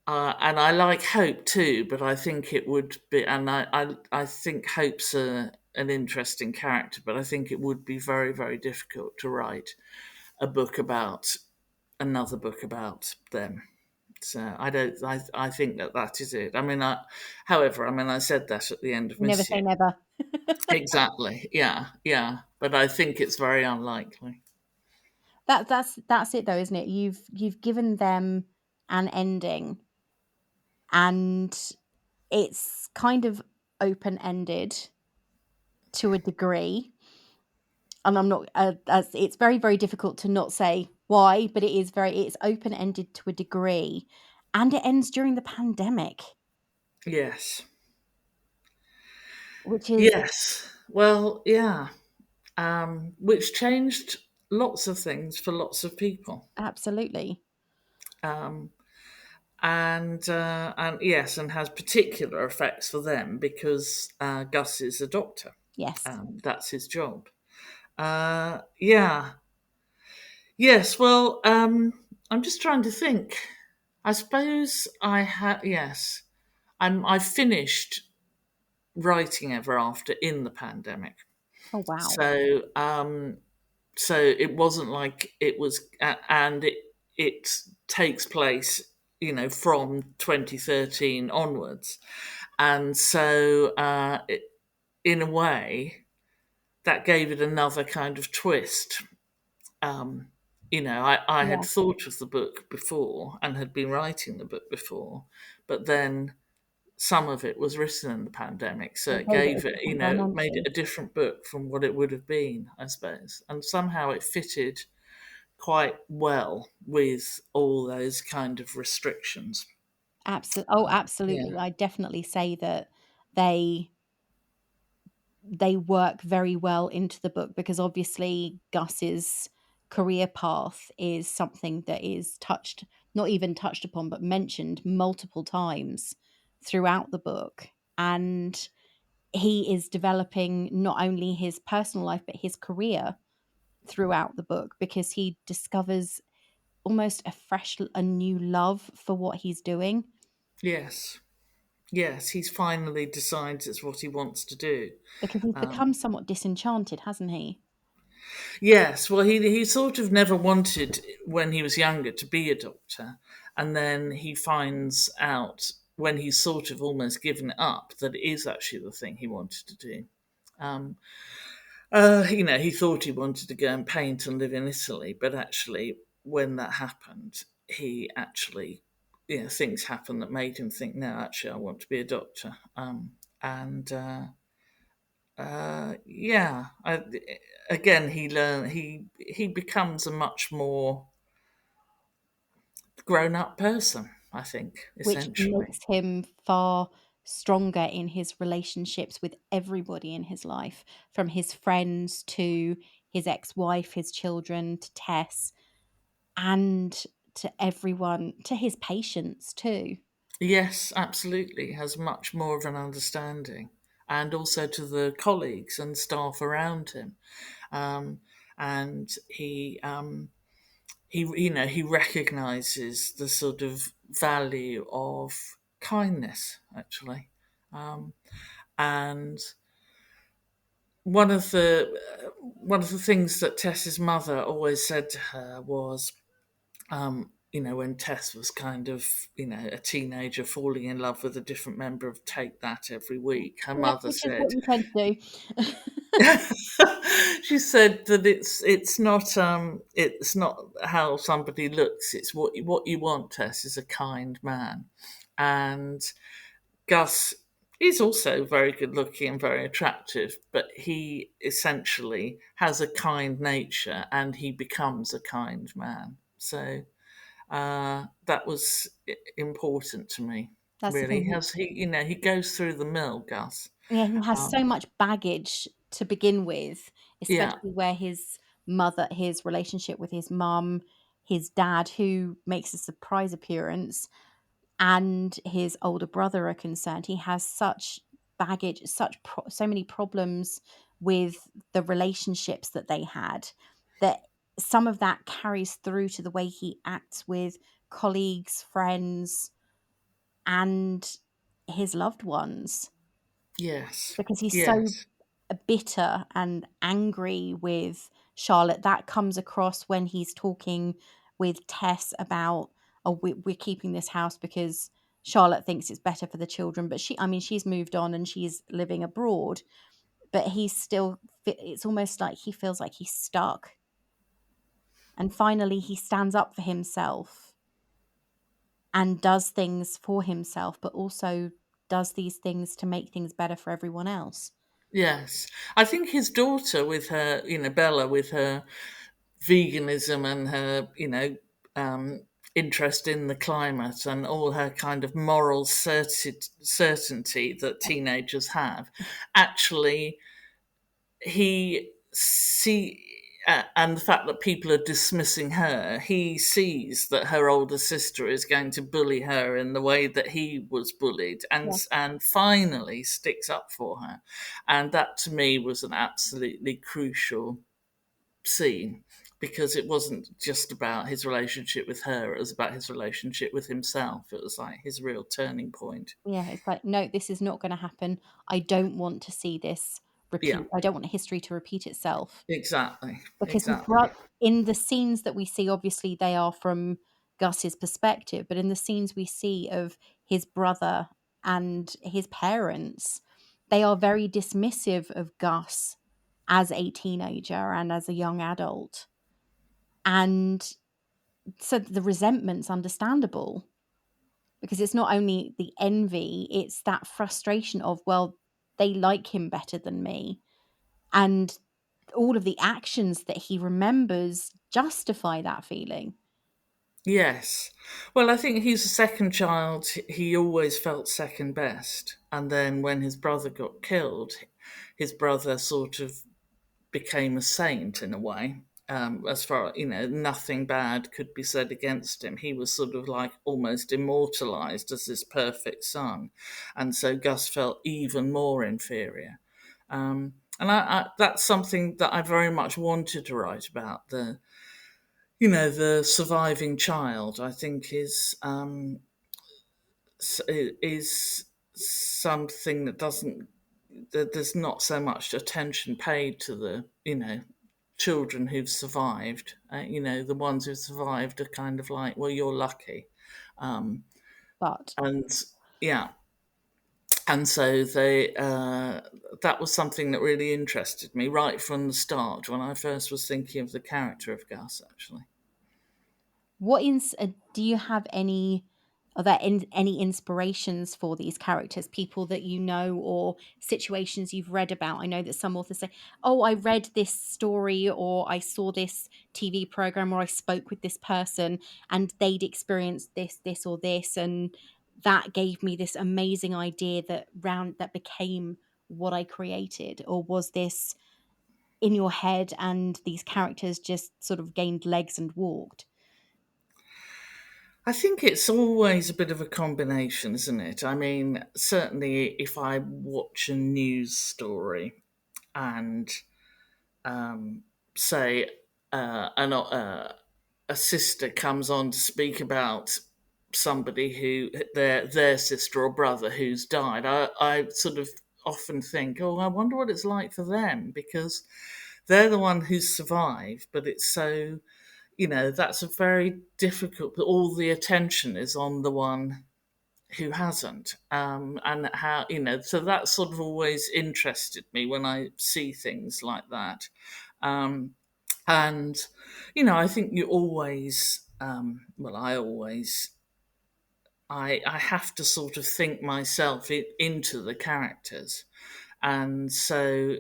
and I like Hope too, but I think it would be, and I think Hope's an interesting character, but I think it would be very, very difficult to write a book about another book about them. So I don't. I think that is it. I mean, however, I mean, I said that at the end of you never Miss say You. never. Exactly. Yeah. Yeah. But I think it's very unlikely. That's it though, isn't it? You've given them an ending, and it's kind of open ended to a degree. And I'm not as it's very, very difficult to not say why, but it's open ended to a degree, and it ends during the pandemic, Yes. which is Yes. Well, yeah. Which changed lots of things for lots of people. absolutely Um, and yes, and has particular effects for them because Gus is a doctor. yes. That's his job. Yeah. Yes. Well, I'm just trying to think. I suppose I had. Yes, I finished writing Ever After in the pandemic. Oh wow. So it wasn't like it was, and it takes place, from 2013 onwards, and so in a way that gave it another kind of twist. Um, I had Yeah, thought of the book before and had been writing the book before, but then some of it was written in the pandemic, so it it gave it a gave it, different it made it dimension. a different book from what it would have been, I suppose. And somehow it fitted quite well with all those kind of restrictions. Absolutely. Yeah. I definitely say that they they work very well into the book because obviously Gus's career path is something that is touched, not even touched upon, but mentioned multiple times throughout the book. And he is developing not only his personal life, but his career throughout the book because he discovers almost a new love for what he's doing Yes. Yes, he's finally decides it's what he wants to do. because he's become Um, somewhat disenchanted, hasn't he? yes, well, he sort of never wanted when he was younger to be a doctor, and then he finds out when he's sort of almost given it up that it is actually the thing he wanted to do. Um, he thought he wanted to go and paint and live in Italy, but actually, when that happened, he actually, things happened that made him think, no, actually, I want to be a doctor. And Yeah. Again, he becomes a much more grown up person, I think, which essentially. makes him far stronger in his relationships with everybody in his life, from his friends to his ex-wife, his children, to Tess, and to everyone, to his patients too. Yes, absolutely. Has much more of an understanding, and also to the colleagues and staff around him. Um, and he recognizes the sort of value of kindness, actually. And one of the things that Tess's mother always said to her was, when Tess was kind of, a teenager falling in love with a different member of Take That every week, her Yeah, mother which is what said, you tend to do. she said that it's not how somebody looks, it's what you want. Tess is a kind man, and Gus is also very good looking and very attractive, but he essentially has a kind nature and he becomes a kind man. So that was important to me. That's the Really, thing. has he goes through the mill, Gus. Yeah, he has Um, so much baggage to begin with, yeah, especially where his relationship with his mum, his dad, who makes a surprise appearance, and his older brother are concerned. He has such baggage, so many problems with the relationships that they had, that some of that carries through to the way he acts with colleagues, friends, and his loved ones, yes, because he's so yes, bitter and angry with Charlotte. That comes across when he's talking with Tess about, oh, we're keeping this house because Charlotte thinks it's better for the children, but she's moved on and she's living abroad, but he's still, it's almost like he feels like he's stuck. And finally, he stands up for himself and does things for himself, but also does these things to make things better for everyone else. yes. I think his daughter, with her, Bella, with her veganism and her, interest in the climate and all her kind of moral certainty that teenagers have, actually he see and the fact that people are dismissing her, he sees that her older sister is going to bully her in the way that he was bullied, and finally sticks up for her, and that to me was an absolutely crucial scene, because it wasn't just about his relationship with her, it was about his relationship with himself. It was like his real turning point. Yeah, it's like, no, this is not going to happen. I don't want to see this Yeah, repeat. I don't want history to repeat itself, exactly, because exactly. in the scenes that we see, obviously they are from Gus's perspective, but in the scenes we see of his brother and his parents, they are very dismissive of Gus as a teenager and as a young adult. And so the resentment's understandable, because it's not only the envy, it's that frustration of, well, they like him better than me. And all of the actions that he remembers justify that feeling. Yes. Well, I think he's a second child. He always felt second best. And then when his brother got killed, his brother sort of became a saint in a way. As far, nothing bad could be said against him. He was sort of like almost immortalized as this perfect son. And so Gus felt even more inferior. And that's something that I very much wanted to write about. The surviving child, I think, is something that doesn't that there's not so much attention paid to the children who've survived. The ones who've survived are kind of like, well, you're lucky, But and yeah, and so they that was something that really interested me right from the start when I first was thinking of the character of Gus, actually. do you have any Are there any inspirations for these characters, people that you know or situations you've read about? I know that some authors say, "Oh, I read this story or I saw this TV program or I spoke with this person and they'd experienced this or this and that gave me this amazing idea that became what I created." Or was this in your head and these characters just sort of gained legs and walked? I think it's always a bit of a combination, isn't it? I mean, certainly if I watch a news story and say a sister comes on to speak about somebody who their sister or brother who's died, I sort of often think, oh, I wonder what it's like for them because they're the one who's survived, but it's so that's a very difficult. All the attention is on the one who hasn't, and how So that sort of always interested me when I see things like that. Um, and I think you always well I have to sort of think myself into the characters, and so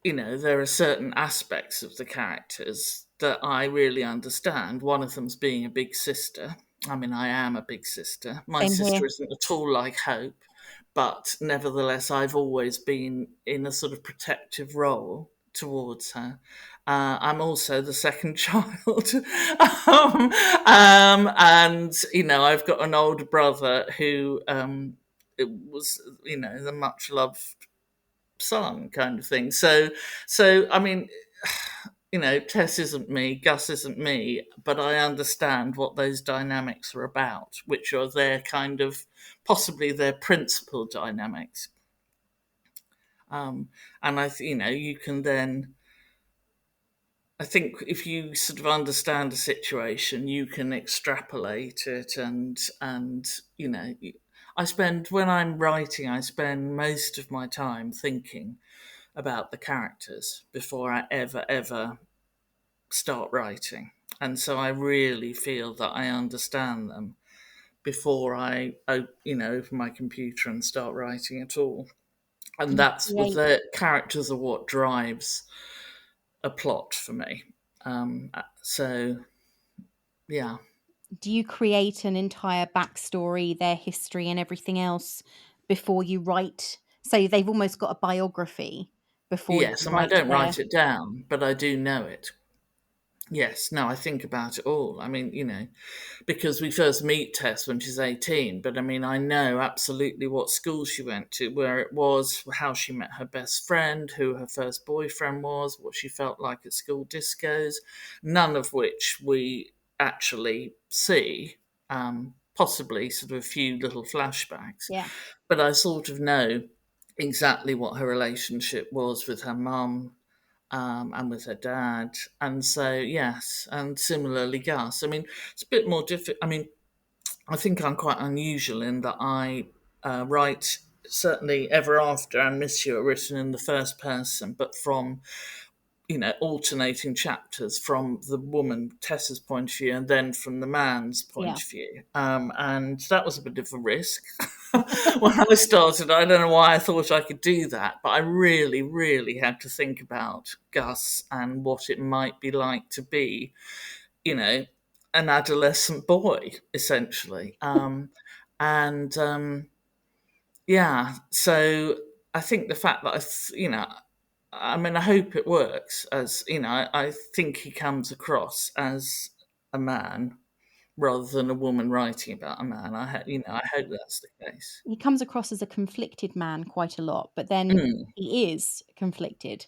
there are certain aspects of the characters that I really understand. One of them's being a big sister. I mean, I am a big sister. My Same here. sister isn't at all like Hope, but nevertheless, I've always been in a sort of protective role towards her. I'm also the second child. And, I've got an older brother who it was, the much loved son kind of thing. So I mean, Tess isn't me, Gus isn't me, but I understand what those dynamics are about, which are their kind of possibly their principal dynamics. And you can then. I think if you sort of understand a situation, you can extrapolate it, and I spend when I'm writing, I spend most of my time thinking about the characters before I ever start writing. And so I really feel that I understand them before open my computer and start writing at all. Do And you that's what create the characters are what drives a plot for me. So yeah, do you create an entire backstory, their history and everything else before you write? So they've almost got a biography before you yes, and I write don't their. write it down, but I do know it. Yes, no, I think about it all. I mean, because we first meet Tess when she's 18, but I mean, I know absolutely what school she went to, where it was, how she met her best friend, who her first boyfriend was, what she felt like at school discos, none of which we actually see, possibly sort of a few little flashbacks. Yeah. But I sort of know exactly what her relationship was with her mum, and with her dad. And so, yes, and similarly, Gus. I mean, it's a bit more difficult. I mean, I think I'm quite unusual in that I write certainly Ever After and Miss You are written in the first person, but from alternating chapters from the woman Tessa's point of view and then from the man's Yeah. point of view. And that was a bit of a risk. When I started, I don't know why I thought I could do that, but I really, really had to think about Gus and what it might be like to be, you know, an adolescent boy, essentially. And Yeah, so I think the fact that I mean, I hope it works. As I think he comes across as a man rather than a woman writing about a man. I hope that's the case. He comes across as a conflicted man quite a lot, but then Mm, he is conflicted.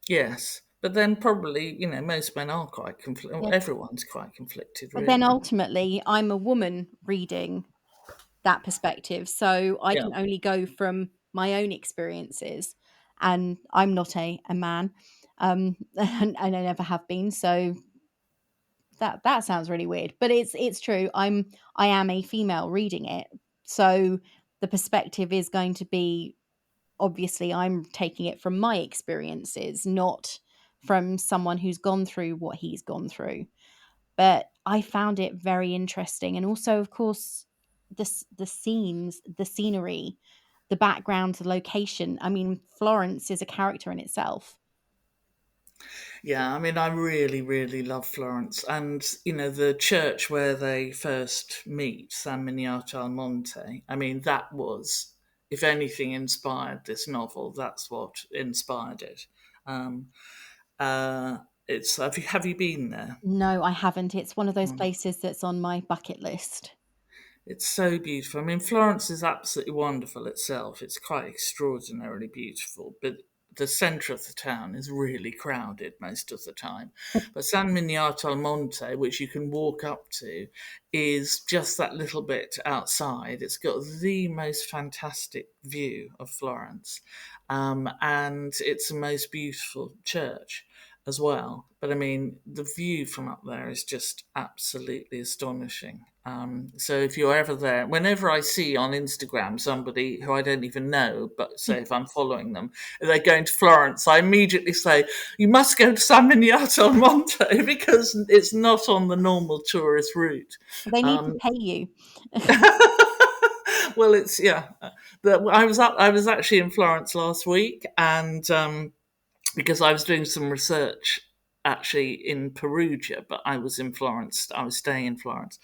yes, but then probably most men are quite Yeah. Everyone's quite conflicted, But then really. ultimately, I'm a woman reading that perspective, so I Yeah. can only go from my own experiences, and I'm not a man, and I never have been. So that sounds really weird, but it's true. I am a female reading it, so the perspective is going to be, obviously I'm taking it from my experiences, not from someone who's gone through what he's gone through. But I found it very interesting, and also, of course, the scenes, the scenery, the background, the location. I mean, Florence is a character in itself. Yeah, I mean, I really, really love Florence, and the church where they first meet, San Miniato al Monte. I mean, that was, if anything, inspired this novel. That's what inspired it. Um, it's have you been there? No, I haven't. It's one of those places that's on my bucket list. It's so beautiful. I mean, Florence is absolutely wonderful itself. It's quite extraordinarily beautiful, but the centre of the town is really crowded most of the time. But San Miniato al Monte, which you can walk up to, is just that little bit outside. It's got the most fantastic view of Florence, and it's the most beautiful church as well. But I mean, the view from up there is just absolutely astonishing. So if you're ever there, whenever I see on Instagram somebody who I don't even know, but say if I'm following them, they're going to Florence, I immediately say, you must go to San Miniato al Monte because it's not on the normal tourist route. They need to Um, pay you. well, it's yeah. I was actually in Florence last week, and because I was doing some research actually in Perugia, but I was in Florence. I was staying in Florence,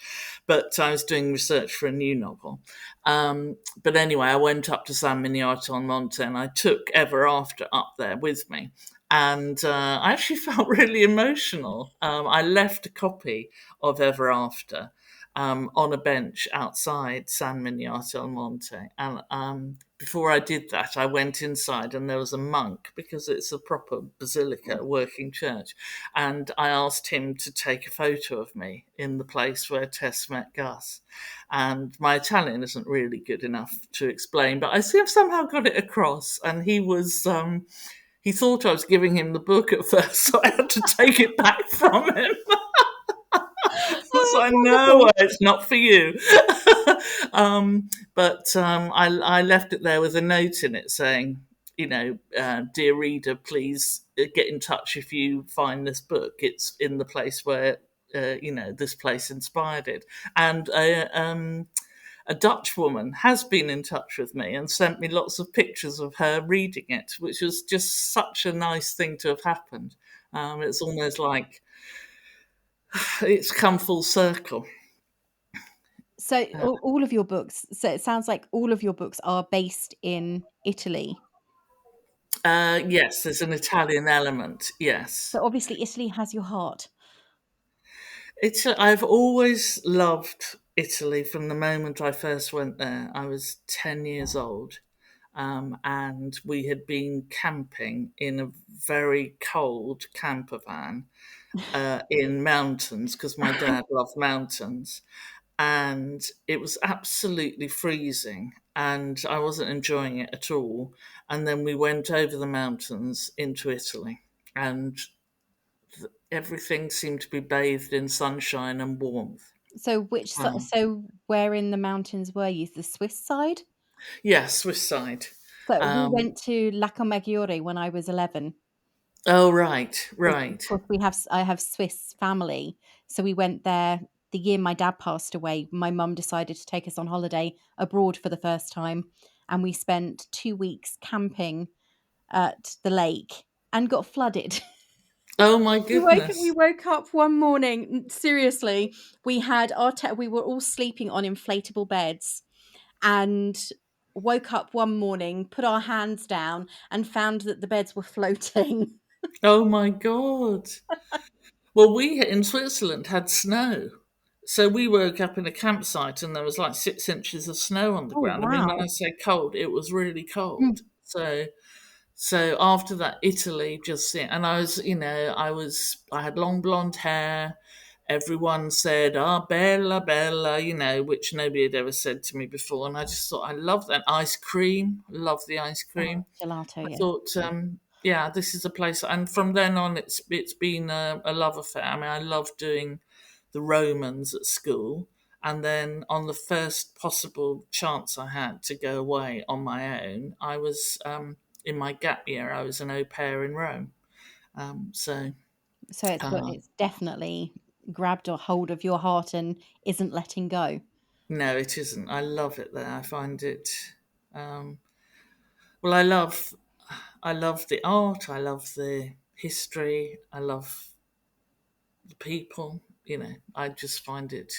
but I was doing research for a new novel. But anyway, I went up to San Miniato on Monte and I took Ever After up there with me. And I actually felt really emotional. I left a copy of Ever After on a bench outside San Miniato al Monte. And before I did that, I went inside and there was a monk, because it's a proper basilica, a working church. And I asked him to take a photo of me in the place where Tess met Gus. And my Italian isn't really good enough to explain, but I somehow got it across. And he was. He thought I was giving him the book at first, so I had to take it back from him. Oh, So I that's know wonderful. it's not for you. I left it there with a note in it saying, dear reader, please get in touch if you find this book. It's in the place where, this place inspired it. And a Dutch woman has been in touch with me and sent me lots of pictures of her reading it, which was just such a nice thing to have happened. It's almost like it's come full circle. So all of your books, so it sounds like all of your books are based in Italy. Yes, there's an Italian element. Yes, So obviously Italy has your heart. I've always loved Italy from the moment I first went there. I was 10 years old, and we had been camping in a very cold camper van in mountains because my dad loved mountains, and it was absolutely freezing. And I wasn't enjoying it at all. And then we went over the mountains into Italy, and everything seemed to be bathed in sunshine and warmth. So Um, so where in the mountains were you? The Swiss side? yeah, Swiss side. So we Um, went to Lago Maggiore when I was 11. oh, right, Because of right. course I have Swiss family, so we went there the year my dad passed away. My mum decided to take us on holiday abroad for the first time, and we spent 2 weeks camping at the lake and got flooded. Oh, my We goodness. woke up one morning, seriously, we had we were all sleeping on inflatable beds, and woke up one morning, put our hands down, and found that the beds were floating. Oh, my God. Well, we in Switzerland had snow. So we woke up in a campsite and there was like 6 inches of snow on the Oh, ground. I mean, when I wow. say cold, it was really cold. Mm. So after that, Italy just, and I had long blonde hair. Everyone said, "Ah, bella, bella," which nobody had ever said to me before. And I just thought, I love that ice cream. I love the ice Oh, cream. gelato, I yes. thought, yeah, this is a place. And from then on, it's been a love affair. I mean, I loved doing the Romans at school. And then on the first possible chance I had to go away on my own, I was in my gap year. I was an au pair in Rome. So So uh, it's definitely grabbed a hold of your heart and isn't letting go. No, it isn't. I love it there. I find it. Um, well, I love the art. I love the history. I love the people. I just find it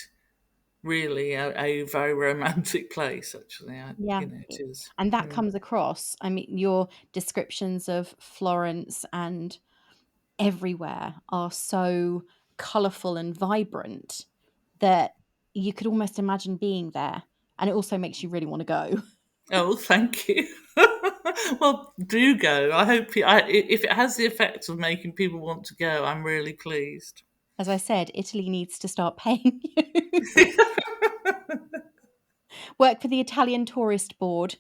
really a very romantic place. Actually, Yeah. it is. And that Mm. comes across. I mean, your descriptions of Florence and everywhere are so colourful and vibrant that you could almost imagine being there. And it also makes you really want to go. Oh, thank you. Well, do go. I hope if it has the effect of making people want to go, I'm really pleased. As I said, Italy needs to start paying you. Work for the Italian Tourist Board.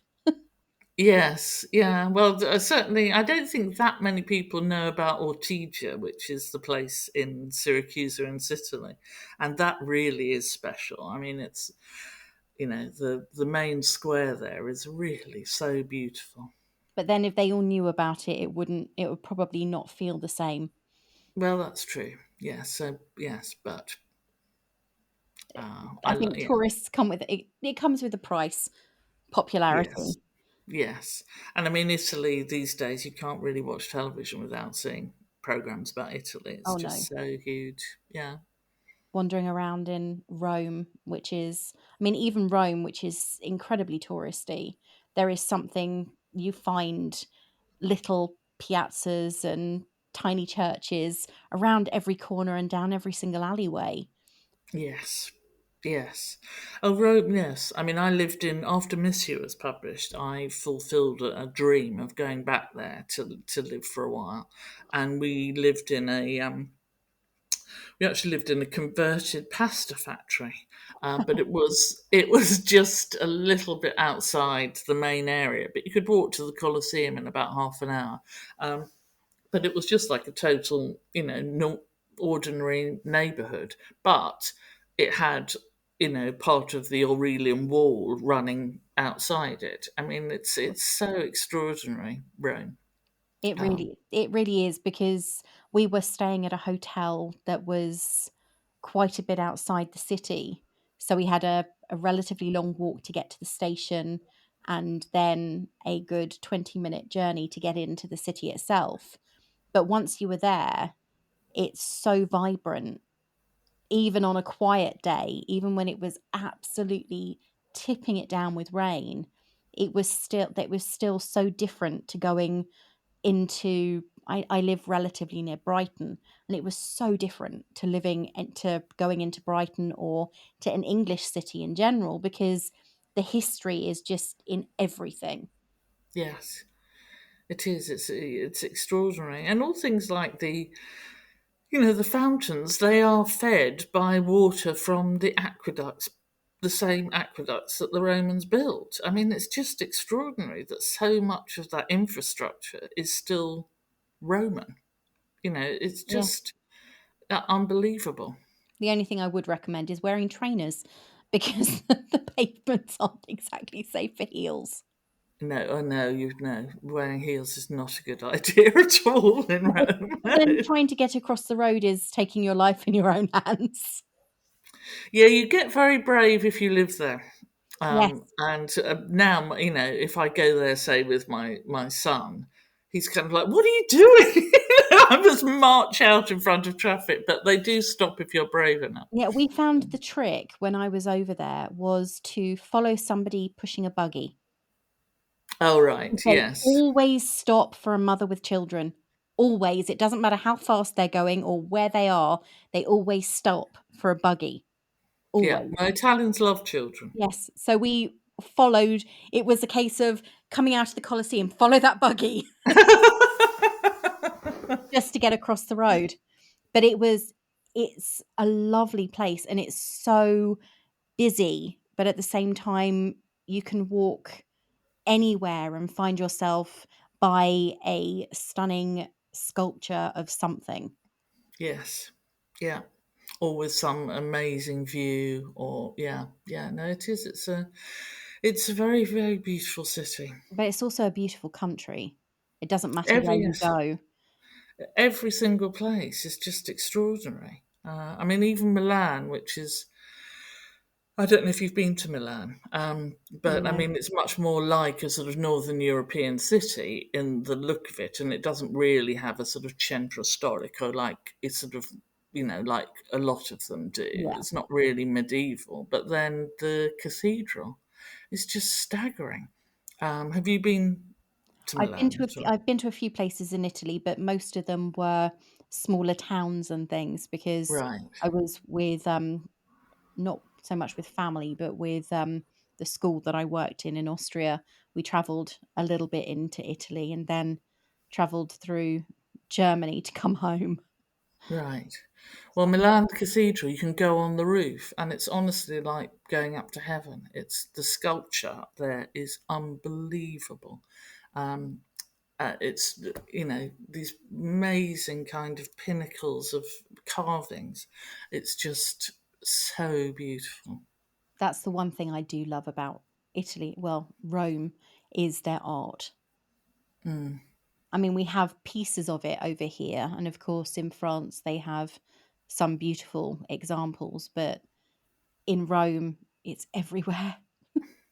Yes, yeah. Well, certainly, I don't think that many people know about Ortigia, which is the place in Syracuse in Sicily, and that really is special. I mean, it's the main square there is really so beautiful. But then if they all knew about it, it would probably not feel the same. Well, that's true. Yes, so yes, but I think yeah, tourists come with it. It comes with a price, popularity. yes, yes, and I mean Italy these days. You can't really watch television without seeing programs about Italy. It's Oh just no. so huge. Yeah. Wandering around in Rome, which is, I mean, even Rome, which is incredibly touristy, there is something you find little piazzas and tiny churches around every corner and down every single alleyway. Yes. Yes. Oh, Rome, yes. I mean, I lived after Monsieur was published, I fulfilled a dream of going back there to live for a while. And we actually lived in a converted pasta factory. But it was just a little bit outside the main area, but you could walk to the Colosseum in about half an hour. But it was just like a total, no ordinary neighbourhood. But it had, part of the Aurelian Wall running outside it. I mean, it's so extraordinary, Rome. It really is because we were staying at a hotel that was quite a bit outside the city. So we had a relatively long walk to get to the station and then a good 20-minute journey to get into the city itself. But once you were there, it's so vibrant, even on a quiet day, even when it was absolutely tipping it down with rain. It was still so different to going into I live relatively near Brighton, and it was so different to going into Brighton or to an English city in general because the history is just in everything. Yes, it is. It's extraordinary, and all things like the fountains. They are fed by water from the aqueducts, the same aqueducts that the Romans built. I mean, it's just extraordinary that so much of that infrastructure is still Roman. It's Yeah. just unbelievable. The only thing I would recommend is wearing trainers because the pavements aren't exactly safe for heels. No, oh no, you know, wearing heels is not a good idea at all in No, Rome. but then trying to get across the road is taking your life in your own hands. Yeah, you get very brave if you live there. Yes. And now, if I go there, say with my son, he's kind of like, "What are you doing?" I just march out in front of traffic, but they do stop if you're brave enough. Yeah, we found the trick when I was over there was to follow somebody pushing a buggy. Oh, right, They yes, always stop for a mother with children. Always. It doesn't matter how fast they're going or where they are, they always stop for a buggy. yeah. Always. My Italians love children. Yes. So we followed. It was a case of coming out of the Colosseum, follow that buggy just to get across the road. But it's a lovely place and it's so busy, but at the same time, you can walk anywhere and find yourself by a stunning sculpture of something. Yes, yeah. Or with some amazing view, or yeah, yeah. No, it is. It's a very, very beautiful city. But it's also a beautiful country. It doesn't matter where Every you yes, go. every single place is just extraordinary. I mean, even Milan, which is, I don't know if you've been to Milan, but I No. mean, it's much more like a sort of Northern European city in the look of it, and it doesn't really have a sort of centro storico like it's sort of, like a lot of them do. Yeah. It's not really medieval, but then the cathedral is just staggering. Have you been to Milan at all? I've been to a few places in Italy, but most of them were smaller towns and things because Right, I was with, not so much with family, but with, the school that I worked in Austria. We travelled a little bit into Italy and then travelled through Germany to come home. right. Well, Milan Cathedral, you can go on the roof, and it's honestly like going up to heaven. It's the sculpture up there is unbelievable. It's these amazing kind of pinnacles of carvings. It's just so beautiful. That's the one thing I do love about Italy, well, Rome, is their art. I mean, we have pieces of it over here, and of course, in France, they have some beautiful examples, but in Rome, it's everywhere.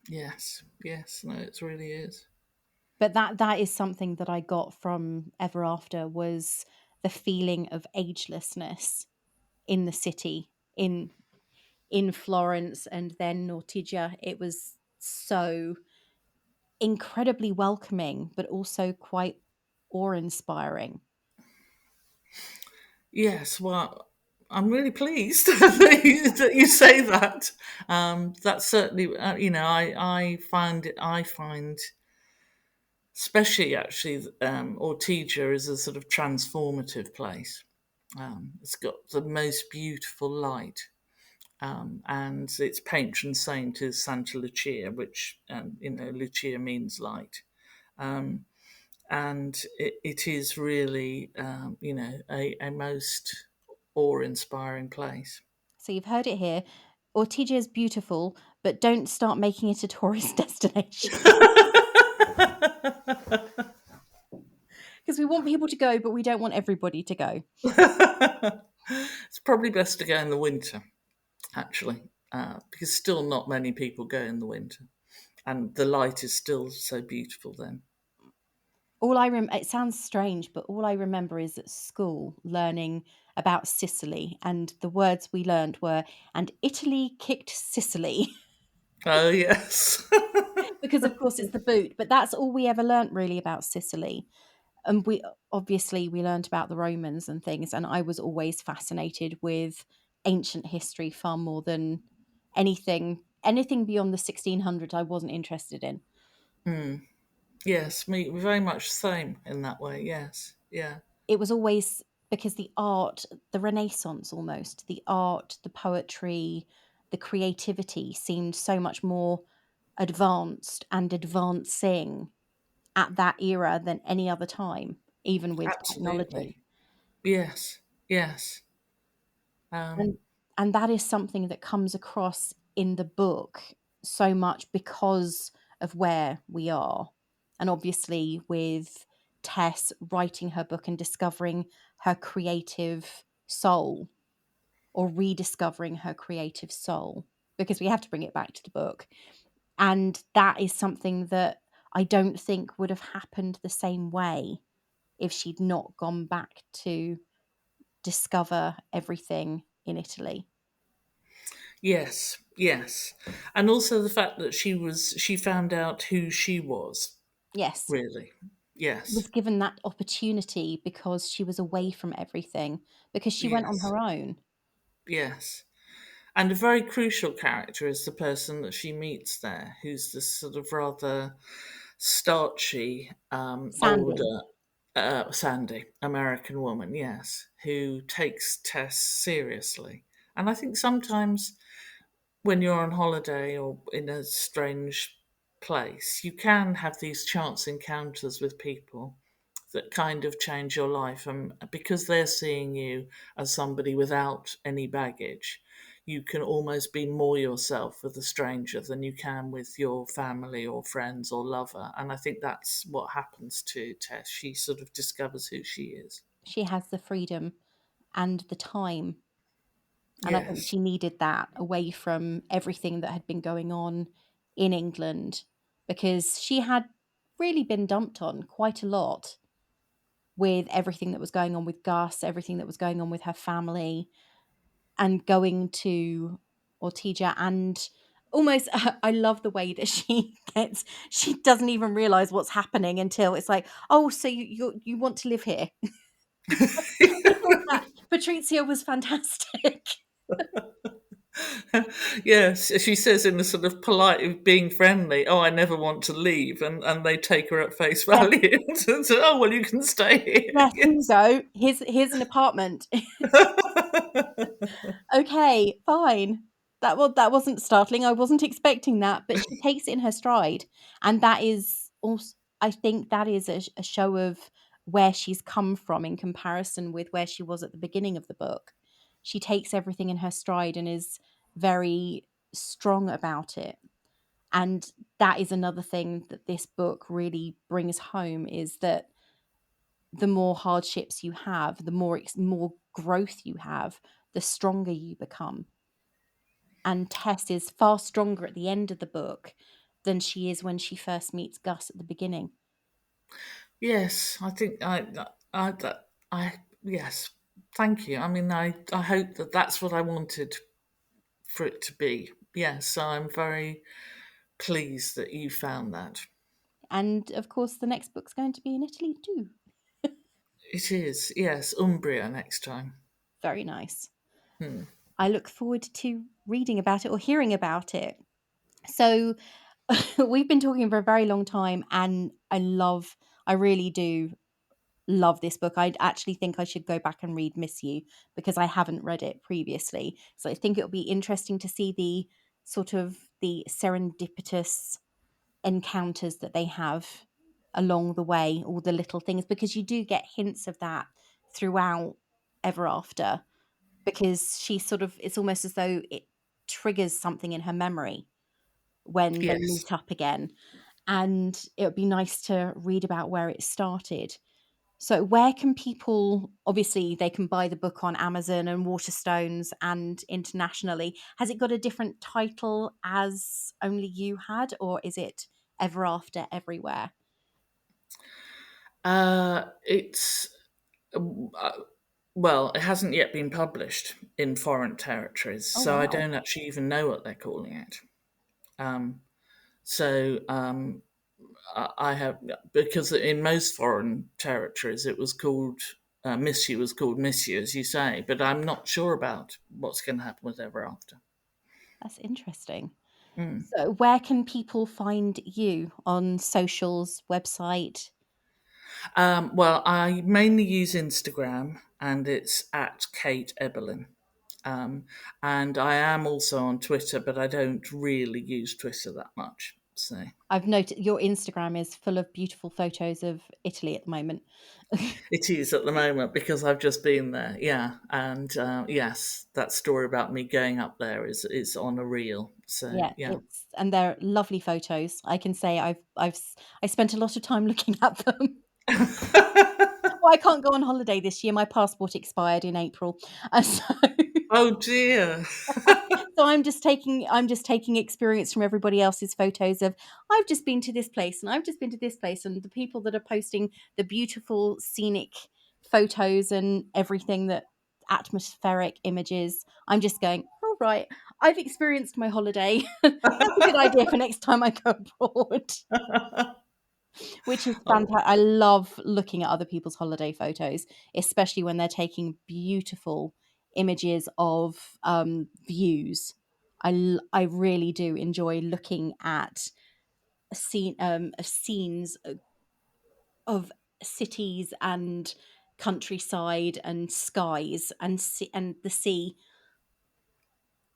Yes, yes, no, it really is. But that is something that I got from Ever After was the feeling of agelessness in the city, in Florence and then Nortigia. It was so incredibly welcoming, but also quite awe-inspiring. Yes, well, I'm really pleased that you say that. That's certainly, I find, especially actually, Ortigia is a sort of transformative place. It's got the most beautiful light, and its patron saint is Santa Lucia, which, Lucia means light. And it is really, a most awe-inspiring place. So you've heard it here. Ortigia is beautiful, but don't start making it a tourist destination because we want people to go, but we don't want everybody to go. It's probably best to go in the winter, actually, because still not many people go in the winter, and the light is still so beautiful then. It sounds strange, but all I remember is at school learning about Sicily, and the words we learned were, and Italy kicked Sicily, Oh yes. because of course it's the boot, but that's all we ever learnt really about Sicily. And we learnt about the Romans and things, and I was always fascinated with ancient history far more than anything beyond the 1600s I wasn't interested in. Yes, me very much the same in that way. Yes, yeah. It was always because the art, the Renaissance almost, the art, the poetry, the creativity seemed so much more advanced and advancing at that era than any other time, even with technology. Absolutely. Yes, yes. Um, And and that is something that comes across in the book so much because of where we are. And obviously with Tess writing her book and discovering her creative soul or rediscovering her creative soul, because we have to bring it back to the book. And that is something that I don't think would have happened the same way if she'd not gone back to discover everything in Italy. yes, yes, and also the fact that she found out who she was. Yes, Really, was yes, given that opportunity because she was away from everything, because she went on yes, her own. yes. And a very crucial character is the person that she meets there, who's this sort of rather starchy, Sandy. older, Sandy American woman, yes, who takes Tess seriously. And I think sometimes when you're on holiday or in a strange place, you can have these chance encounters with people that kind of change your life. And because they're seeing you as somebody without any baggage, you can almost be more yourself with a stranger than you can with your family or friends or lover. And I think that's what happens to Tess. She sort of discovers who she is. She has the freedom and the time. And I think Yes. she needed that away from everything that had been going on in England, because she had really been dumped on quite a lot with everything that was going on with Gus, everything that was going on with her family, and going to Ortegia. And almost, I love the way that she doesn't even realize what's happening until it's like, oh, so you want to live here. I thought that Patrizia was fantastic. Yes, she says in a sort of polite, being friendly, "Oh, I never want to leave," and they take her at face Yes, value. So, "Oh, well, you can stay here." yes, here you Yes. go. Here's an apartment. Okay, fine. That wasn't startling. I wasn't expecting that, but she takes it in her stride, and that is also, I think that is a show of where she's come from in comparison with where she was at the beginning of the book. She takes everything in her stride and is very strong about it. And that is another thing that this book really brings home, is that the more hardships you have, the more growth you have, the stronger you become. And Tess is far stronger at the end of the book than she is when she first meets Gus at the beginning. Yes, I think yes. Thank you. I mean, I hope that that's what I wanted for it to be. Yes, so I'm very pleased that you found that. And of course, the next book's going to be in Italy too. It is, yes, Umbria next time. Very nice. Hmm. I look forward to reading about it or hearing about it. So, we've been talking for a very long time, and I really do love this book. I actually think I should go back and read Miss You, because I haven't read it previously. So I think it'll be interesting to see the sort of the serendipitous encounters that they have along the way, all the little things, because you do get hints of that throughout Ever After, because she sort of, it's almost as though it triggers something in her memory when they Yes. meet up again. And it would be nice to read about where it started. So, where can people, obviously, they can buy the book on Amazon and Waterstones and internationally. Has it got a different title as Only You had, or is it Ever After everywhere? It's uh, well, it hasn't yet been published in foreign territories, Oh, so I wow. don't actually even know what they're calling it. So I have, because in most foreign territories it was called Miss You was called Miss You, as you say, but I'm not sure about what's going to happen with Ever After. That's interesting. So, where can people find you on socials, website? Well, I mainly use Instagram, and it's at Kate Eberlen. Um, and I am also on Twitter, but I don't really use Twitter that much. So I've noted your Instagram is full of beautiful photos of Italy at the moment. it is at the moment because I've just been there. Yeah, and yes, that story about me going up there is on a reel. So Yeah, yeah. it's and they're lovely photos. I can say I spent a lot of time looking at them. Well, I can't go on holiday this year. My passport expired in April, so Oh dear. so I'm just taking experience from everybody else's photos of I've just been to this place and I've just been to this place, and the people that are posting the beautiful scenic photos and everything, that atmospheric images. I'm just going, all right, I've experienced my holiday. That's a good idea for next time I go abroad. Which is Oh, fantastic. I love looking at other people's holiday photos, especially when they're taking beautiful images of views. I really do enjoy looking at scenes of cities and countryside and skies and the sea.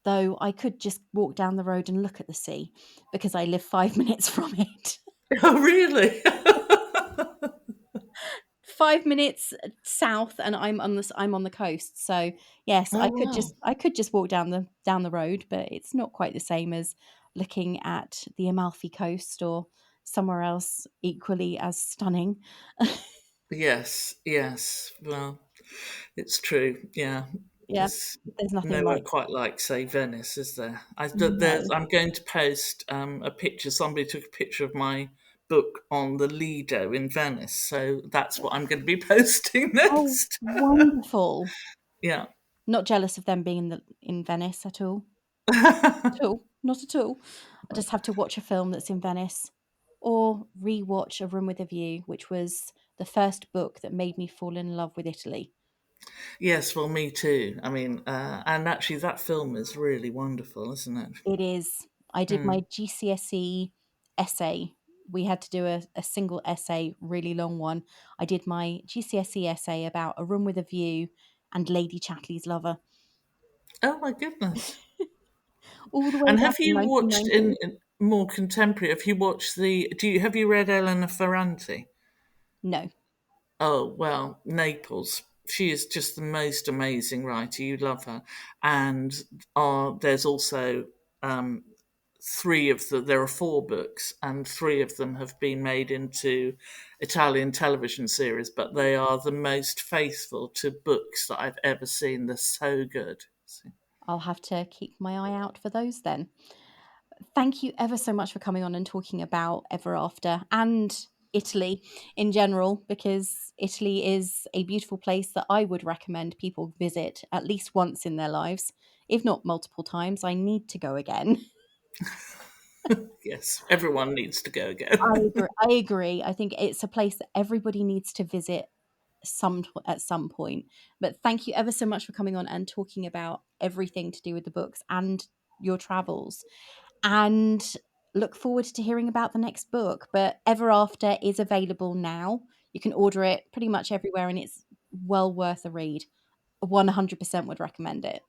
Though I could just walk down the road and look at the sea, because I live 5 minutes from it. oh really? 5 minutes south, and I'm on the coast. So yes, Oh wow. I could just walk down the road, but it's not quite the same as looking at the Amalfi Coast or somewhere else equally as stunning. Yes, yes. Well, it's true. Yeah. Yeah, There's there's nothing nowhere like quite like, say, Venice, is there? no. I'm going to post a picture. Somebody took a picture of my book on the Lido in Venice, so that's what I'm going to be posting Oh, next. wonderful. Yeah. Not jealous of them being in Venice at all. At all. Not at all. I just have to watch a film that's in Venice or re-watch A Room with a View, which was the first book that made me fall in love with Italy. Yes, well, me too. I mean, and actually, that film is really wonderful, isn't it? It is. I did my GCSE essay. We had to do a single essay, really long one. I did my GCSE essay about A Room with a View and Lady Chatterley's Lover, Oh my goodness! all the way And back have in you watched 1990. in more contemporary? Have you watched the? Have you read Elena Ferrante? No, Oh, well, Naples. She is just the most amazing writer. You love her. And there's also um, there are four books, and three of them have been made into Italian television series, but they are the most faithful to books that I've ever seen. They're so good. I'll have to keep my eye out for those then. Thank you ever so much for coming on and talking about Ever After and Italy in general, because Italy is a beautiful place that I would recommend people visit at least once in their lives, if not multiple times. I need to go again. Yes, everyone needs to go again. I agree. I agree. I think it's a place that everybody needs to visit at some point. But thank you ever so much for coming on and talking about everything to do with the books and your travels. And look forward to hearing about the next book. But Ever After is available now. You can order it pretty much everywhere, and it's well worth a read. 100% would recommend it.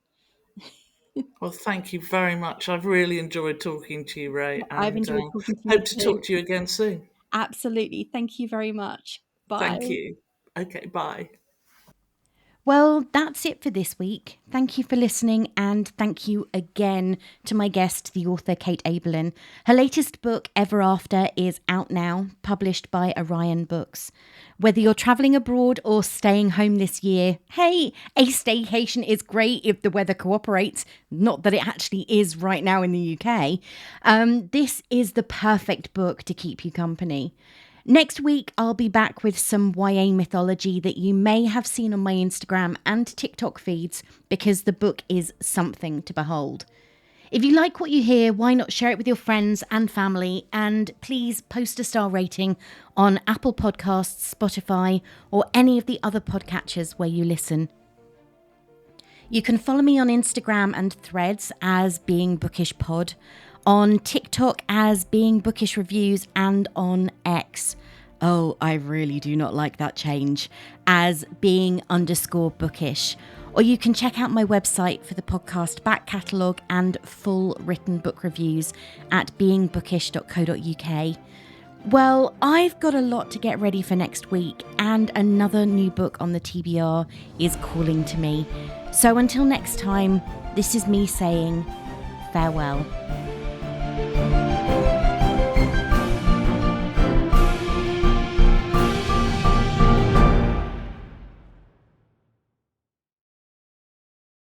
Well, thank you very much. I've really enjoyed talking to you, Ray, I've and enjoyed talking to you hope to too. talk to you again soon. Absolutely. Thank you very much. Thank Bye. you. Okay, bye. Well, that's it for this week. Thank you for listening, and thank you again to my guest, the author Kate Eberlen. Her latest book, Ever After, is out now, published by Orion Books. Whether you're travelling abroad or staying home this year, hey, a staycation is great if the weather cooperates. Not that it actually is right now in the UK. This is the perfect book to keep you company. Next week, I'll be back with some YA mythology that you may have seen on my Instagram and TikTok feeds, because the book is something to behold. If you like what you hear, why not share it with your friends and family? And please post a star rating on Apple Podcasts, Spotify, or any of the other podcatchers where you listen. You can follow me on Instagram and Threads as Being Bookish Pod, on TikTok as Being Bookish Reviews, and on X, oh, I really do not like that change, as Being_Bookish. Or you can check out my website for the podcast back catalogue and full written book reviews at beingbookish.co.uk. Well, I've got a lot to get ready for next week, and another new book on the TBR is calling to me. So until next time, this is me saying farewell.